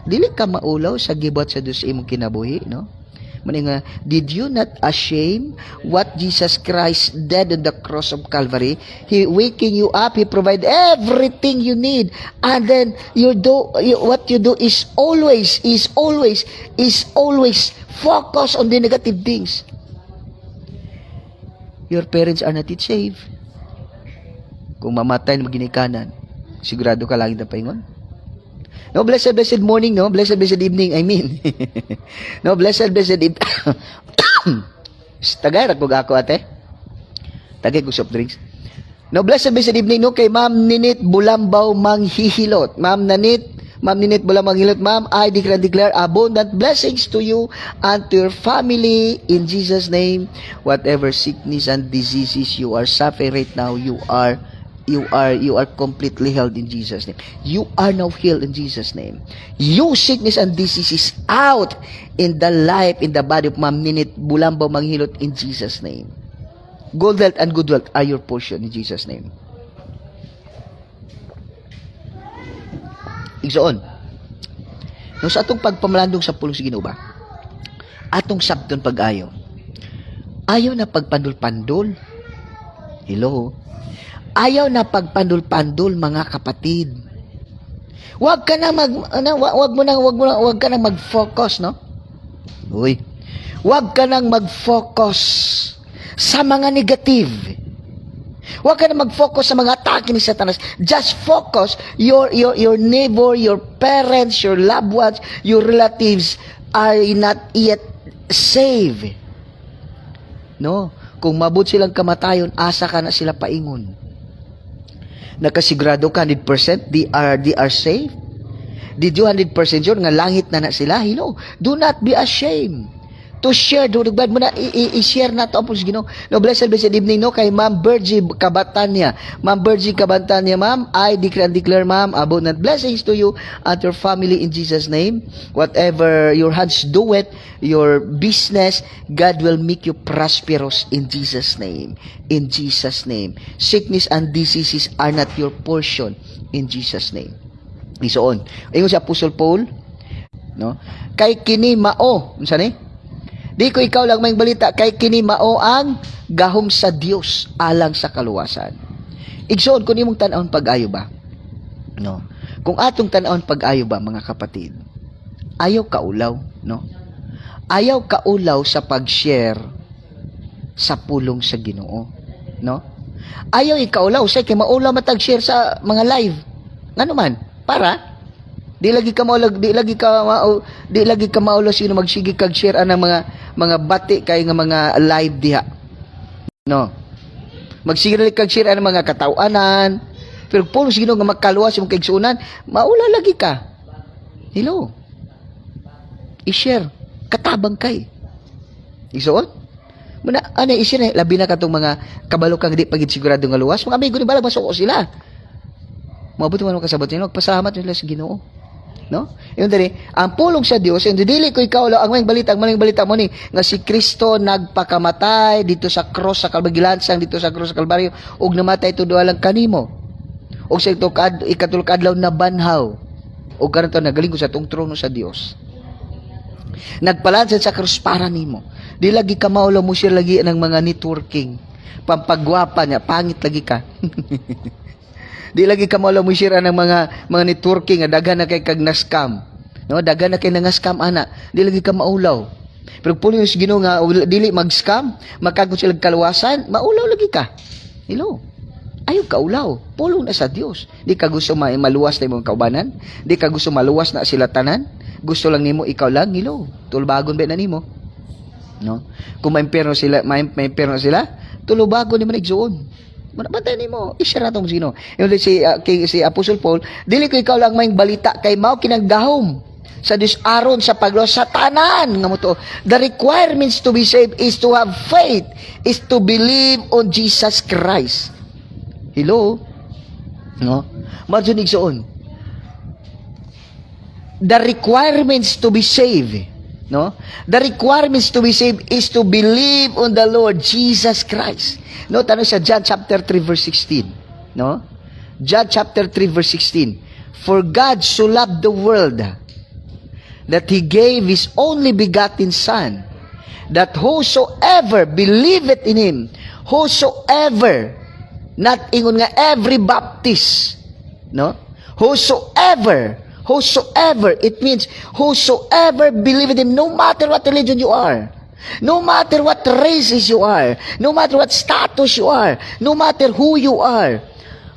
Dili ka maulaw sa gibot sa Dios imong kinabuhi, no? Maninga, did you not ashamed what Jesus Christ did on the cross of Calvary? He waking you up, He provide everything you need, and then what you do is always focus on the negative things. Your parents are not yet saved. Kung mamatay na maginikanan, sigurado ka lagi na paingon. No, blessed morning, no? Blessed evening, I mean. No, blessed evening. Tagay, rakog ako, ate. Tagay ko soft drinks. No, blessed evening, no? Kay Ma'am Ninit Bulambaw Manghihilot. Ma'am Ninit Bulambaw Manghihilot. Ma'am, I declare abundant blessings to you and to your family in Jesus' name. Whatever sickness and diseases you are suffering right now, you are completely healed in Jesus' name. You are now healed in Jesus' name. You sickness and diseases out in the life, in the body of Ma'am Ninit Bulambaw Manghilot in Jesus' name. Good health and good wealth are your portion in Jesus' name. Igsoon. No, sa atong pagpamalandong sa pulong sa Ginoo ba? Atong sabton pag-ayo. Ayaw na pagpandol-pandol. Hello. Ayaw na pagpandol-pandol, mga kapatid. Wag ka na mag-focus, no? Uy. Wag ka nang mag-focus sa mga negative. Wag ka na mag-focus sa mga atake ni Satanas. Just focus your neighbor, your parents, your loved ones, your relatives are not yet saved. No? Kung mabot silang kamatayon, asa ka na sila paingon. Nakasigurado ka 100% they are safe? Did you 100% sure nga langit na sila? Hello. Do not be ashamed to share. Dugbad mo na i-share na to ang Ginoo. No, blessed evening, no, kay Ma'am Virgie Cabatania. Ma'am Virgie Cabatania, ma'am, I declare, ma'am, abundant blessings to you and your family in Jesus' name. Whatever your hands do it, your business, God will make you prosperous in Jesus' name. In Jesus' name. Sickness and diseases are not your portion in Jesus' name. Isoon. Ayun si Apostle Paul, no? Kay kini mao, unsa ni? Di ko ikaw lang may balita, kay kini mao ang gahom sa Dios alang sa kaluwasan. Igsoon kun imong tan-awon pag-ayo ba? No. Kung atong tan-awon pag-ayo ba, mga kapatid, ayaw kaulaw, no? Ayaw kaulaw sa pag-share sa pulong sa Ginoo, no? Ayaw ikaulaw say kay maulaw matag-share sa mga live. Ngano man? Para di lagi ka maulo sino magsige kag share anang mga bati kay nga mga live diha. No. Magsige kag share anang mga katawanan. Pero pulo sino nga magkaluwas yung kaigsunan, maula lagi ka. Hello. I-share katabang kay. Isuot? Muna ano i-share labi na katong mga kabalo kang di pagid sigurado nga luwas. Mga amigo ni balag masuko sila. Mabuti man kasabot nila, magpasalamat nila sa Ginoo. No? Yung dali, ang pulong sa Dios, yung dili ko ikaw ang maling balita mo ni nga si Kristo nagpakamatay dito sa cross sa Kalbagilansang dito sa cross sa Kalbaryo ug namatay tudo lang kanimo. Ug sa ikatulog adlaw na banhaw. Ug karon nagaling ko sa tong trono sa Dios. Nagpalansad sa cross para nimo. Di lagi ka maulo mo siya lagi ng mga networking. Pampagwapa niya, pangit lagi ka. Di lagi ka maulo mo share ng mga networking nga daghan na kay kag na-scam. No, daghan na kay nga scam ana. Di lagi ka maulaw. Pero pulo yung Ginoo nga dili mag-scam, makagod sila kaluwasan, maulaw lagi ka. Hello. Ayaw ka ulaw. Pulong na sa Dios. Di ka gusto maluwas na imong kaubanan? Di ka gusto maluwas na sila tanan? Gusto lang nimo ikaw lang, hello. Tulubagon ba na nimo? No? Kung may impyerno sila, may impyerno sila, tulubagon nimo igsuon. Manabantay nimo, i-share nato sino. Yung si Apostle Paul, dili ko ikaw lang may balita kay mao kinagdahom sa Dios aron sa pagluwas sa tanan nga mo to. The requirements to be saved is to have faith, is to believe on Jesus Christ. Hello? No? Marjunig soon. The requirements to be saved, no? The requirements to be saved is to believe on the Lord Jesus Christ. No, tanong sa John chapter 3 verse 16, no? John chapter 3 verse 16. For God so loved the world that He gave His only begotten Son, that whosoever believeth in Him, whosoever, not ingon nga every Baptist, no? Whosoever, it means whosoever believeth in Him, no matter what religion you are, no matter what races you are, no matter what status you are, no matter who you are,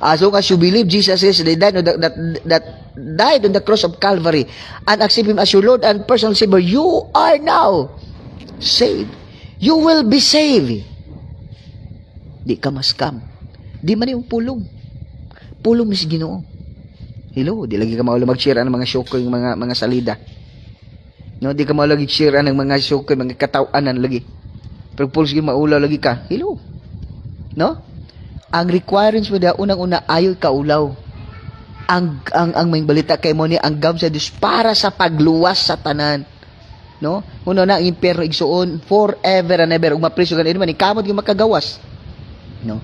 as long as you believe Jesus is that died on the cross of Calvary and accept Him as your Lord and personal Savior, you are now saved. You will be saved. Di ka maskam. Di man yung pulong. Pulong mis Ginoo. Hello, di lagi ka maulo mag-share ng mga shokoy, mga salida. No, di ka maulo mag-share ng mga shokoy, mga katawanan lagi. Pero pulos gyud maulaw lagi ka. Hello. No? Ang requirements mo da unang-una ayoy kaulaw. Ang may balita kay mo ni ang gam sa Dios para sa pagluwas sa tanan, no? Uno na ang impyerno igsuon forever and ever ug mapriso ganin man ikamot gyud makagawas, no?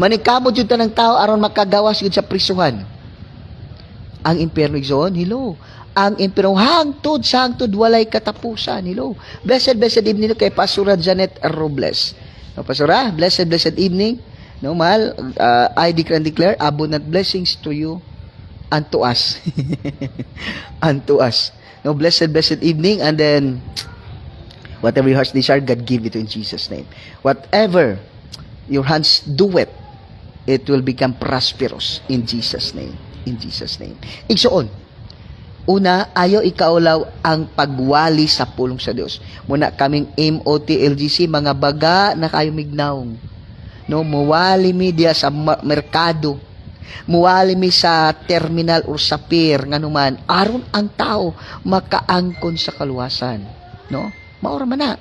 Manikamot jud tanang tao aron makagawas gyud sa prisuhan. Ang impyerno igsuon, hello. Ang impyerno hangtod sa hangtod walay katapusan, hello. Blessed evening kay Pastora Janet Robles. No, Pastora, blessed evening. No, mahal, I declare abundant blessings to you and to us. And to us. No, blessed evening, and then whatever your heart's desire, God give it to in Jesus' name. Whatever your hands do it will become prosperous in Jesus' name. In Jesus' name. Igsuon, una, ayaw ikaulaw ang pagwali sa pulong sa Dios. Muna kaming MOTLGC, mga baga na kayo mignaong. No, muwali mi diya sa merkado, muwali mi sa terminal or sa pier nganuman aron ang tao makaangkon sa kaluwasan, no? Maura man na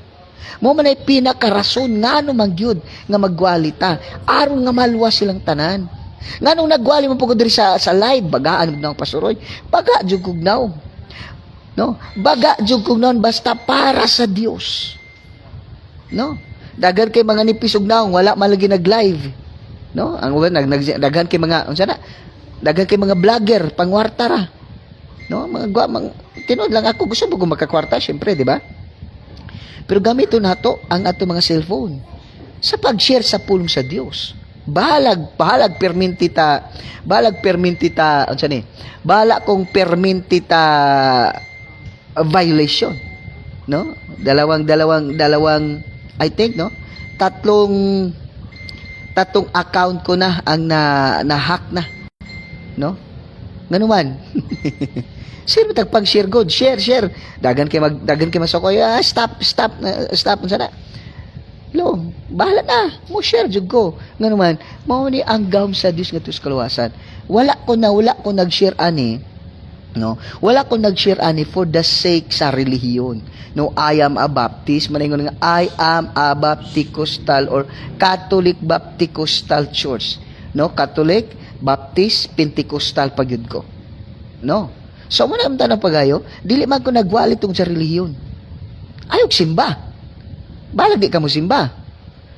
mo man ay pinakarason ngano man gyud nga magwali ta aron nga maluwas silang tanan. Nganong nagwali mo pugod diri sa live bagaan ng pasuroy, baga jud kugnaw, no? Baga jud kugnaw basta para sa Dios, no? Dagan kay mga nipis ug naong wala man lagi nag-live, no? Ang daghan kay mga unsa na? Daghan kay mga vlogger pangwarta ra, no? Tinod lang ako gusto ko makakwarta syempre, di ba? Pero gamiton nato ang ato mga cellphone sa pag-share sa pulong sa Dios. Bahalag permintita unsa ni? Bahala kung permintita violation, no? Dalawang I think, no? Tatlong account ko na ang na-hack na, no? Nganuman. Sino tagpag-share god? Share. Dagan kay masokoy. Stop unsa na? Lo, bahala na. Mo share jud ko. Nganuman, mao ni ang gawm sa Dios nga tus kaluwasan. Wala ko nag-share ani, no? Wala ko nag-share ani for the sake sa relihiyon. No, I am a Baptist, maningon nga I am a Bapticostal or Catholic Bapticostal Church. No, Catholic, Baptist, Pentecostal pagyud ko. No. So mo na amtan pagayo, dili man ko nagwali tong sa relihiyon. Ayog simba. Balag di ka mo simba.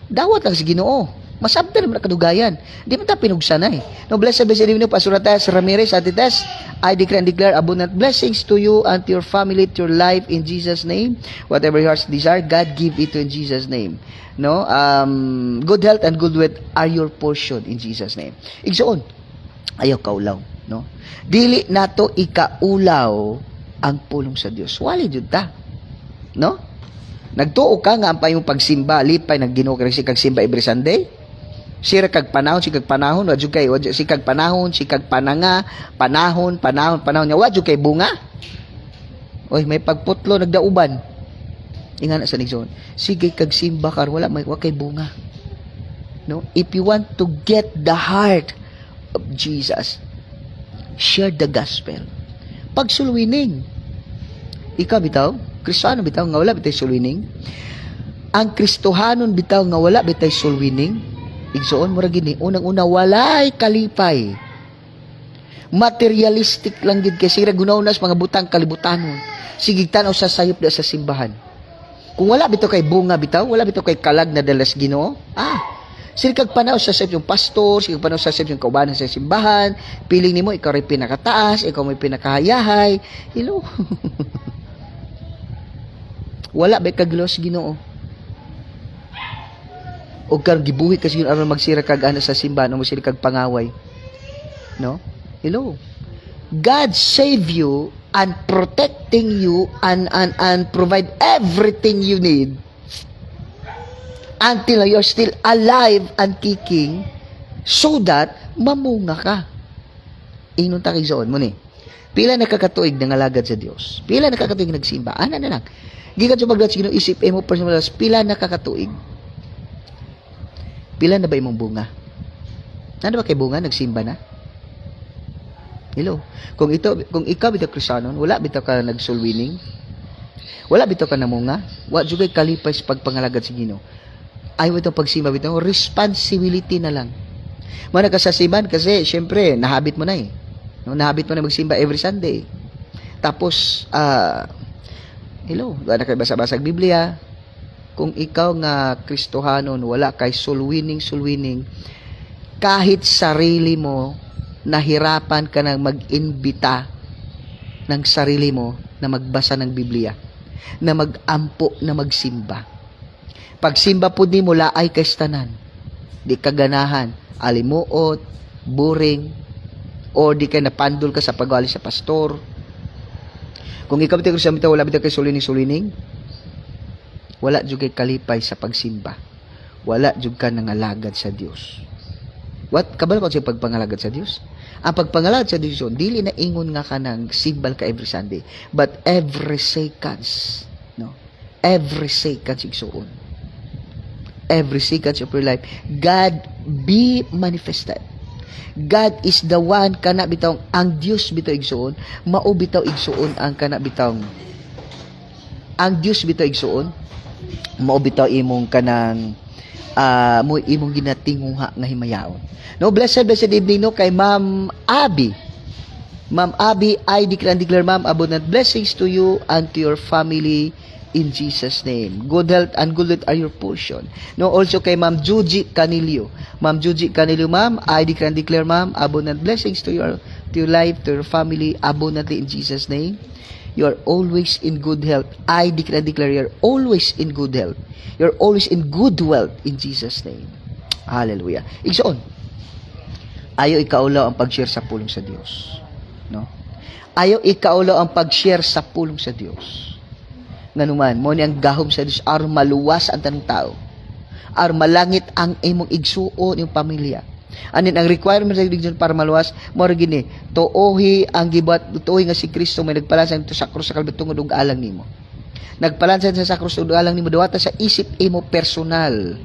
Dawat lang si Ginoo. Masabtan naman kadugayan. Di man ta pinugsanay. No, blessed evening, Pastor Tess Ramirez, Ate Tess. I declare abundant blessings to you and to your family, to your life in Jesus' name. Whatever your heart's desire, God give it to in Jesus' name. No, good health and good wealth are your portion in Jesus' name. Igsoon, ayaw kaulaw, no? Dili nato ikaulaw ang pulong sa Dios. Wali jud ta, no? Nagtuo ka nga ang payong pagsimba, lipay nagginoo ka si kag simba every Sunday. Sira kag panahon, si kag panahon, wadyo kay si kag panahon, si kag pananga, panahon nya wadyo kay bunga. Oy, may pagputlo nagdauban. Ingana sa nigsoon. Sige kag simba kar wala kay bunga. No? If you want to get the heart of Jesus, share the gospel. Pagsulwining. Ikaw bitaw, Kristiyano bitaw nga wala bitay sulwining. Ang Kristohanon bitaw nga wala bitay sulwining. Igsoon mo ra gini, unang-una walay kalipay. Materialistic lang gid kay sira gunawnas mga butang kalibutanon. Sige tanaw sa sayop da sa simbahan. Kung wala bitaw kay bunga bitaw, wala bitaw kay kalag na dalas Ginoo. Sige kag panaw sa sayop yung pastor, sige panaw sa sayop yung kaubanan sa simbahan, piling nimo ikaw ray pinakataas, ikaw may pinakahayahay. Hello. Wala ba kaglos Ginoo? O kang gibuhi kasi yun aron magsira kag ana sa simbahan o magsira kag pangaway. No? Hello. God save you and protecting you and provide everything you need until you're still alive and kicking so that mamunga ka. Ingon ta kay Zoon mo ni. Pila nakakatuig nangalagad sa Dios. Pila nakakatuig nagsimba. Ana na lang. Gikan sa pagdat sa Ginoo isip mo personal pila nakakatuig. Pila na ba imong bunga? Ano ba kay bunga nagsimba na? Hello. Kung ikaw bitaw Kristiyano, wala bitaw ka nagsulwining. Wala bitaw ka namunga. Wa jugay kalipay sa pagpangalagad sa Ginoo. Ay mo itong pagsimba bitaw, responsibility na lang. Mana ka sa simbahan kasi syempre nahabit mo na eh. No, nahabit mo na magsimba every Sunday. Tapos hello, wala kay basa-basa Biblia. Kung ikaw nga Kristohanon, wala kay sulwining, kahit sarili mo nahirapan ka nang mag-imbita ng sarili mo na magbasa ng Biblia, na mag-ampo na magsimba. Pagsimba po ni mula ay kaistanan, di kaganahan, alimuot, boring, o di ka napandol ka sa pag-ali sa pastor. Kung ikaw bitaw Kristiyan bitaw wala bitaw kay sulining, wala jud kay kalipay sa pagsimba. Wala jud ka nangalagad sa Dios. What kabalo pa sa pagpangalagad sa Dios? Ang pagpangalagad sa Dios dili na ingon nga ka nang simbal ka every Sunday, but every seconds, no? Every seconds igsuon. Every seconds of your life, God be manifested. God is the one kana bitawng ang Dios bitaw igsuon, mao bitaw igsuon ang kana bitawng ang Dios bitaw igsuon, mao bitaw imong kanang mo imong ginatinguha nga himayaon. No, blessed evening no kay Ma'am Abby. Ma'am Abby, I declare Ma'am abundant blessings to you and to your family in Jesus name. Good health and good are your portion. No, also kay Ma'am Juji Canilio. Ma'am Juji Canilio, Ma'am, I declare Ma'am abundant blessings to your life, to your family abundantly in Jesus name. You are always in good health. I declare you're always in good health. You're always in good wealth in Jesus name. Hallelujah. Igsoon. Ayaw ikaulaw ang pag-share sa pulong sa Dios. No? Ayaw ikaulaw ang pag-share sa pulong sa Dios. Nganuman, mo ni ang gahom sa Dios aron maluwas ang tanang tao. Aron malangit ang imong igsuon yung pamilya. Anin ang requirement sa Dios para maluwas, mo gini, tuohi ang gibat, tuohi nga si Kristo may nagpalansan dito sa krus sa Kalbaryo tungod og alang nimo. Nagpalansan sa krus ug alang nimo dawata sa isip imo personal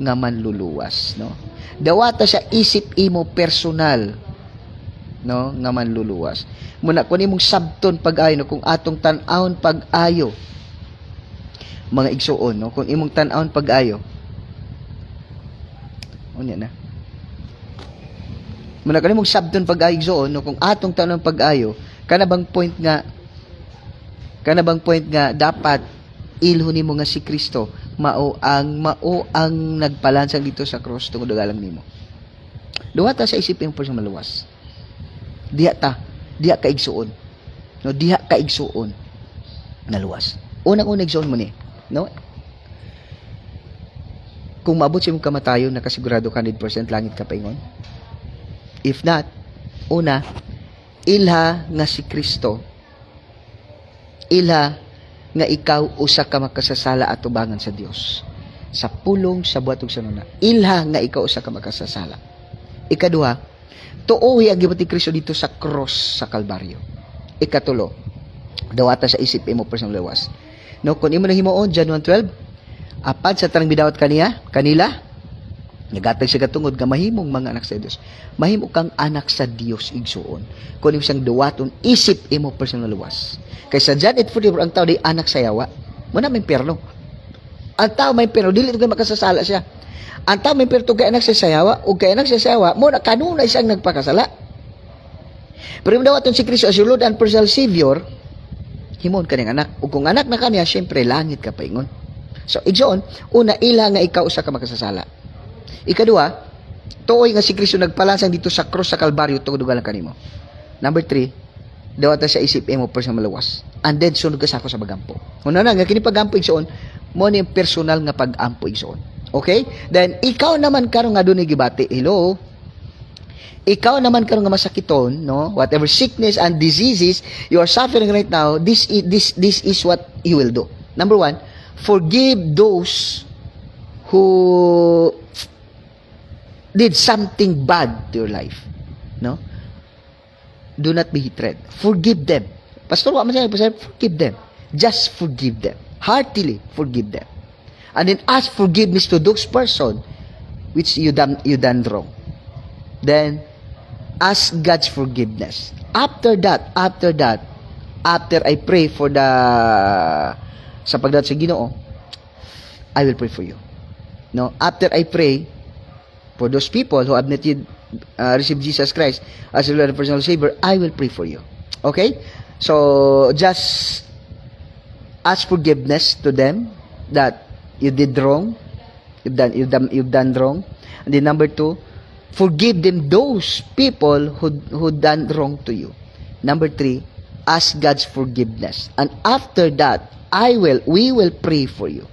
nga manluluwas, no? Dawata sa isip imo personal, no, nga manluluwas. Muna kun imong sabton pag-ayo, no, kung atong tan-awon pag-ayo mga igsuon, no, kung imong tan-awon pag-ayo. Unya na. Muna kun imong sabton pag-ayo igsuon, no, kung atong tan-awon pag-ayo, kana bang point nga dapat ilhon nimo nga si Kristo mao ang nagpalansang dito sa cross tungod og alang nimo. Duha ta sa isip imong personal maluwas. Diha ka igsuon. No, diha ka igsuon na luwas. Unang-unang igsuon mo ni, no? Kung maabot sa imong kamatayon, nakasigurado ka 100% langit ka paingon. If not, una, ilha nga si Kristo. Ilha nga ikaw usa ka makasasala at tubangan sa Dios. Sa pulong sa buhat ug sanuna. Ilha nga ikaw usa ka makasasala. Ikaduha, tuohi ang gibati Kristo dito sa cross sa Kalbaryo. Ikatulo, Dawata sa isip imo personal luwas. No, kung imo nahimuon John 1:12, apad sa tarang bidawat kanila, nagatag siya katungod nga mahimong mga anak sa Dios. Mahimo kang anak sa Dios igsuon. Kung imo siyang duwaton isip imo personal luwas. Kaysa John 8:44 ang tao di anak sa yawa, mo na may perno. Ang tao may perno dili to makasasala siya. Ang tao may perno kay anak sa sayawa o kay anak sa sayawa mo na kanunay siyang nagpakasala. Pero imo dawaton si Kristo as your Lord and personal Savior, himon kaning anak. Ug kung anak na kaniya, syempre langit ka paingon. So igsoon, una ila nga ikaw usa ka makasasala. Ikaduha, tuoy nga si Kristo nagpalansang dito sa krus sa Kalbaryo tungod ugalan kanimo. Number 3, dawata sa isip imo personal luwas. And then sunod ka sa ako sa pagampo. Una na nga kini pagampo igsoon, mo ni personal nga pagampo igsoon. Okay? Then ikaw naman karon nga dunay gibati. Hello. Ikaw naman karon nga masakiton, no? Whatever sickness and diseases you are suffering right now, this is what you will do. Number 1, forgive those who did something bad to your life. No? Do not be hatred. Forgive them. Pastor, what man siya? Forgive them. Just forgive them. Heartily forgive them. And then ask forgiveness to those person which you done wrong. Then ask God's forgiveness. After I pray for sa pagdaot sa Ginoo, I will pray for you. No, after I pray for those people who have not yet received Jesus Christ as your Lord and personal Savior, I will pray for you. Okay? So just ask forgiveness to them that you did wrong. You've done wrong. And then number 2, forgive them those people who done wrong to you. Number 3, ask God's forgiveness. And after that, we will pray for you.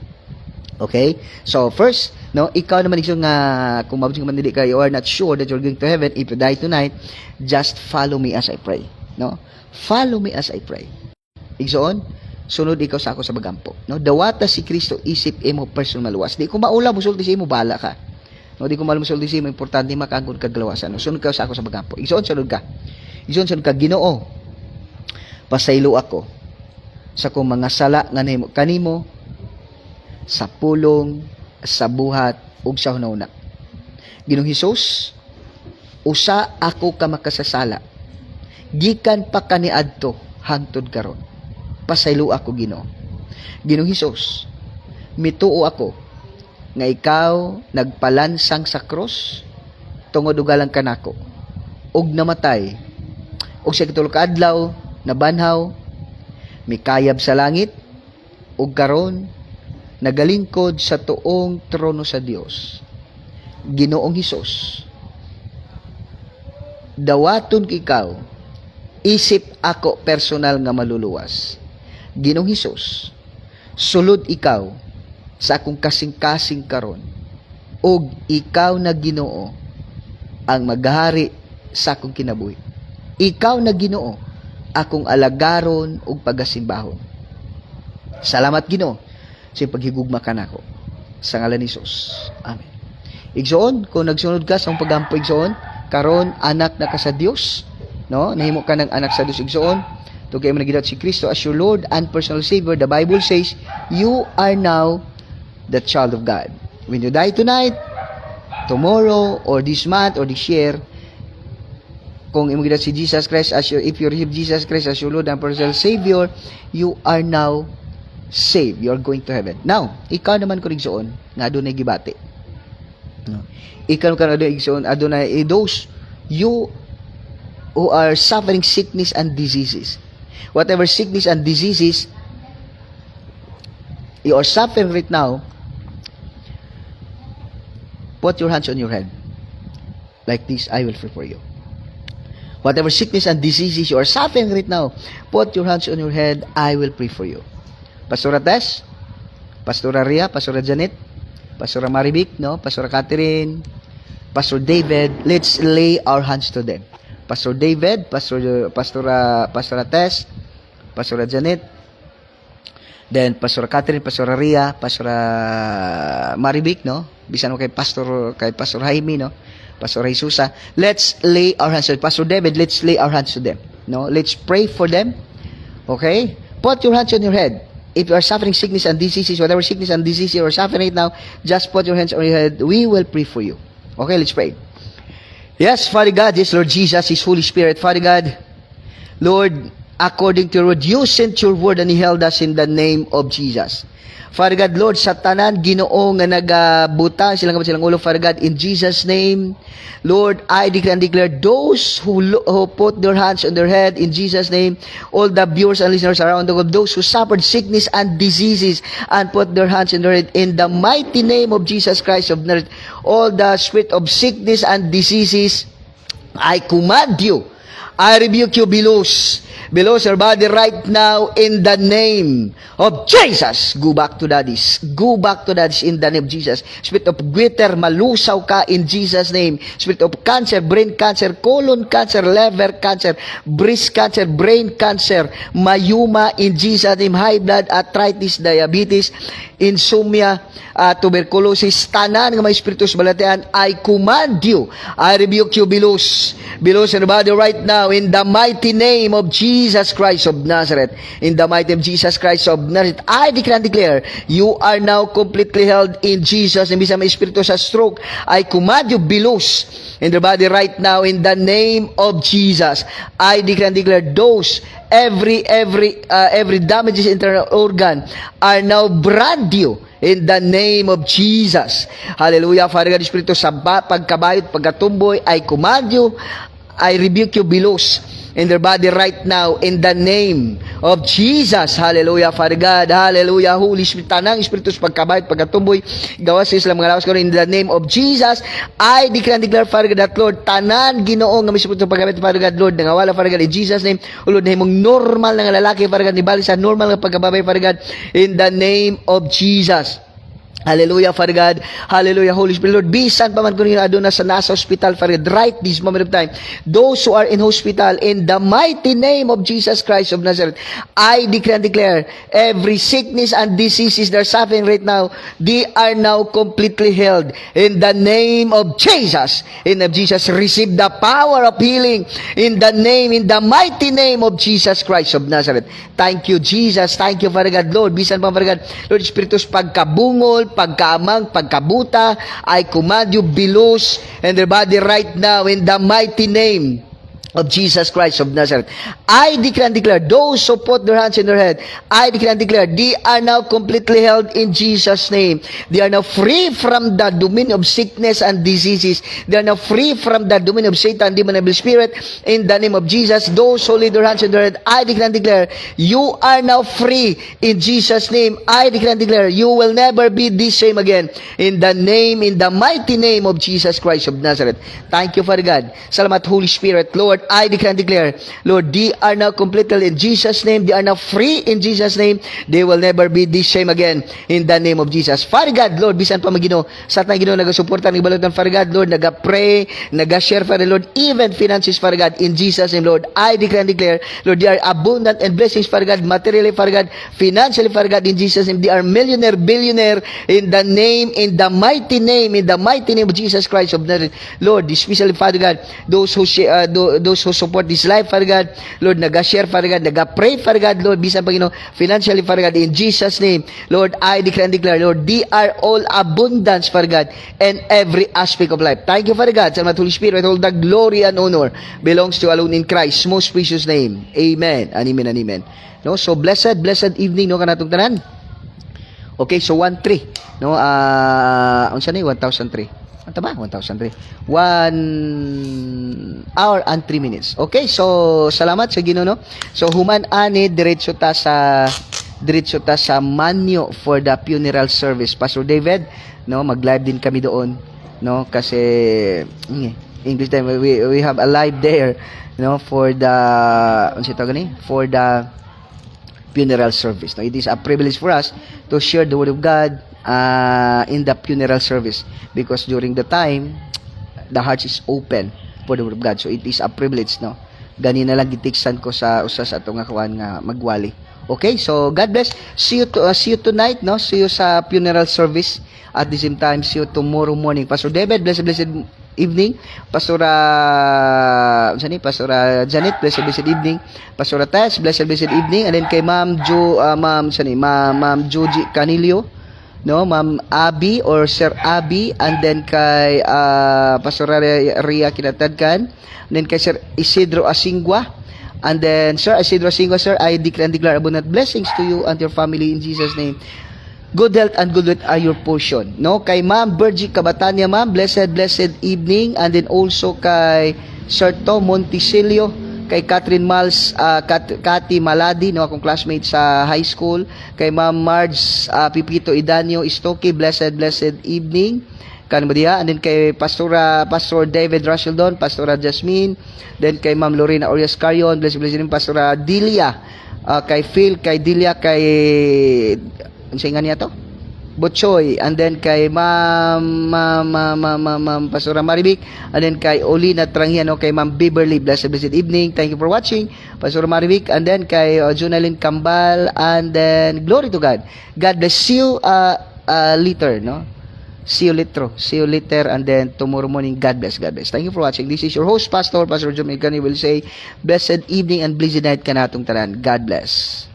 Okay? So first, no, ikaw naman igsoon nga kung mabusing man dili ka, you are not sure that you're going to heaven if you die tonight, just follow me as I pray. No? Follow me as I pray. Igsoon, sunod ikaw sa ako sa bagampo. No? Dawata si Kristo isip imo personal luwas. Di ko maula musulti sa imo bala ka. No, di ko malam musulti sa imo importante makangkon kag lawasan. No? Sunod ka sa ako sa bagampo. Igsoon sunod ka. Igsoon sunod ka, Ginoo. Pasaylo ako sa kung mga sala nga nahimo kanimo sa pulong, sa buhat, ug sa hunahuna. Ginoong Hesus, usa ako ka makasasala. Gikan pa kaniadto hangtod karon. Pasaylo ako, Ginoo. Ginoong Hesus, mituo ako nga ikaw nagpalansang sa cross tungod ugalang kanako ug namatay ug sa ikatulo ka adlaw nabanhaw mikayab sa langit ug karon nagalingkod sa tuong trono sa Dios. Ginoong Hesus, dawaton ikaw isip ako personal nga maluluwas. Ginoong Hesus, sulod ikaw sa akong kasing-kasing karon ug ikaw na Ginoo ang maghari sa akong kinabuhi. Ikaw na Ginoo akong alagaron ug pagasimbahon. Salamat Ginoo sa paghigugma kanako sa ngalan ni Hesus. Amen. Igsoon, kung nagsunod ka sa pagampo igsoon, karon anak na ka sa Dios, no? Nahimo ka ng anak sa Dios igsoon. Tugay mo nagidot si Kristo as your Lord and personal Savior. The Bible says, you are now the child of God. When you die tonight, tomorrow, or this month, or this year, kung imugidot si Jesus Christ if you receive Jesus Christ as your Lord and personal Savior, you are now saved. You are going to heaven. Now, ikaw naman ko rigsoon, nga adunay gibati. No? Ikaw ka adunay igsoon, adunay those you who are suffering sickness and diseases. Whatever sickness and diseases you are suffering right now, put your hands on your head. Like this, I will pray for you. Whatever sickness and diseases you are suffering right now, put your hands on your head, I will pray for you. Pastora Tess, Pastora Ria, Pastora Janet, Pastora Maribik, no? Pastora Catherine, Pastor David, let's lay our hands to them. Pastor David, Pastora Tess, Pastora Janet, then Pastora Catherine, Pastora Ria, Pastora Maribik, no? Bisan mo kay Pastor Jaime, no? Pastor Jesusa, let's lay our hands to them. Pastor David, let's lay our hands to them. No? Let's pray for them. Okay? Put your hands on your head. If you are suffering sickness and diseases, whatever sickness and disease you are suffering right now, just put your hands on your head. We will pray for you. Okay, let's pray. Yes, Father God, yes, Lord Jesus, His Holy Spirit. Father God, Lord, according to your word, you sent your word and He held us in the name of Jesus. Father God, Lord, sa tanan, Ginoo nga nagabuta silang ulo, Father God, in Jesus' name, Lord, I declare and declare those who put their hands on their head in Jesus' name, all the viewers and listeners around the world, those who suffered sickness and diseases and put their hands on their head in the mighty name of Jesus Christ of Nazareth, all the spirit of sickness and diseases, I command you, I rebuke you, below your body right now in the name of Jesus. Go back to daddies. Go back to daddies in the name of Jesus. Spirit of goiter, malusaw ka in Jesus' name. Spirit of cancer, brain cancer, colon cancer, liver cancer, breast cancer, brain cancer, mayuma in Jesus' name, high blood, arthritis, diabetes, insomnia, tuberculosis, tanan ng mga espiritus balatian, I command you, I rebuke you, below your body right now in the mighty name of Jesus Christ of Nazareth. In the mighty name of Jesus Christ of Nazareth, I declare and declare, you are now completely held in Jesus. And bisa may espiritu sa stroke, I command you, below in the body right now in the name of Jesus. I declare and declare those every damages internal organ are now brand new in the name of Jesus. Hallelujah. Father God, Espiritu sa pagkabayot, pagkatumboy, I command you, I rebuke you, below in their body right now in the name of Jesus. Hallelujah, Father God. Hallelujah. Holy Spirit, tanang Espiritu sa pagkabayot, pagkatumboy, gawas sa mga lawas ko in the name of Jesus. I declare and declare, Father God, that Lord, tanan Ginoo nga may Espiritu sa pagkabayot, Father God, Lord, nangawala, Father God, in Jesus' name. O Lord, na himong normal na nga lalaki, Father God, nibali sa normal nga pagkababay, Father God, in the name of Jesus. Hallelujah, Father God. Hallelujah, Holy Spirit. Lord, bisan pa man kung aduna sa nasa hospital, Father God, right this moment of time, those who are in hospital, in the mighty name of Jesus Christ of Nazareth, I declare and declare, every sickness and diseases they're suffering right now, they are now completely healed. In the name of Jesus, in the name of Jesus, receive the power of healing in the mighty name of Jesus Christ of Nazareth. Thank you, Jesus. Thank you, Father God. Lord, bisan pa, Father God, Lord, Espiritus, pagkabungol, pagkaamang, pagkabuta, I command you, below in their body right now in the mighty name of Jesus Christ of Nazareth. I declare and declare, those who put their hands in their head, I declare and declare, they are now completely held in Jesus' name. They are now free from the dominion of sickness and diseases. They are now free from the dominion of Satan, demon, evil spirit, in the name of Jesus. Those who lead their hands in their head, I declare and declare, you are now free in Jesus' name. I declare and declare, you will never be the same again. In the mighty name of Jesus Christ of Nazareth. Thank you, Father God. Salamat, Holy Spirit. Lord, I declare and declare, Lord, they are now completely in Jesus' name. They are now free in Jesus' name. They will never be the same again in the name of Jesus. Father God, Lord, bisan pa magino, sa ating Ginoo nagasuporta ng balot ng Father God, Lord, naga-pray, naga-share, Father Lord, even finances, Father God, in Jesus' name, Lord, I declare and declare, Lord, they are abundant and blessings, Father God, materially, Father God, financially, Father God, in Jesus' name, they are millionaire, billionaire, in the mighty name of Jesus Christ of Nazareth. Lord, especially, Father God, those who support this life, Father God, Lord, naga-share, Father God, naga-pray, Father God, Lord, bisan Panginoon, financially, Father God, in Jesus' name, Lord, I declare and declare, Lord, they are all abundance, Father God, in every aspect of life. Thank you, Father God. Salamat, Holy Spirit. All the glory and honor belongs to alone in Christ's most precious name. Amen. Amen and amen. No, so blessed evening, no, kanatong tanan. Okay, so 1-3. No, ang siya ni 1,003. Ito ba? 1,003. 1 hour and 3 minutes. Okay, so salamat sa Ginoo, no? So human ani diretso ta sa Manyo for the funeral service. Pastor David, no, mag-live din kami doon, no? Kasi English time we have a live there, no, for the funeral service. No, it is a privilege for us to share the word of God in the funeral service, because during the time the heart is open for the word of God, so it is a privilege, no. Gani na lang gitiksan ko sa usas ato nga kawan nga magwali. Okay, so God bless. See you tonight, no. See you sa funeral service. At the same time, see you tomorrow morning. Pastor David, blessed evening. Pastora Pastora Janet, blessed evening. Pastora Tess, blessed evening. And then kay Ma'am Ma'am Joji Canilio, no, Ma'am Abby or Sir Abby, and then kay Pastora Ria Kinatadkan, and then kay Sir Isidro Asingwa. And then, Sir Isidro Asingwa, sir, I declare and declare abundant blessings to you and your family in Jesus' name. Good health and good wealth are your portion. No, kay Ma'am Bergie Cabatania, ma'am, blessed evening. And then also kay Sir Tom Monticelio, kay Catherine Mals, Cathy Maladi, no, akong classmate sa high school. Kay Ma'am Marge Pipito Idanio Istoki, blessed evening. Kanimo diha. And then kay Pastor David Rasheldon, Pastora Jasmine, then kay Ma'am Lorena Orias Carion, blessed evening. Pastora Dilia, kay Phil, kay Dilia, kay unsay nga niya to? Butchoy, and then kay Ma'am Pastora Maribik, and then kay Olina Trangiano, kay Ma'am Beverly, blessed evening. Thank you for watching, Pastora Maribik, and then kay Jonalyn Cambal, and then glory to God. God bless you later, no? See you later, and then tomorrow morning. God bless. Thank you for watching. This is your host, Pastor John Megani will say, blessed evening and blessed night kanatong tanan. God bless.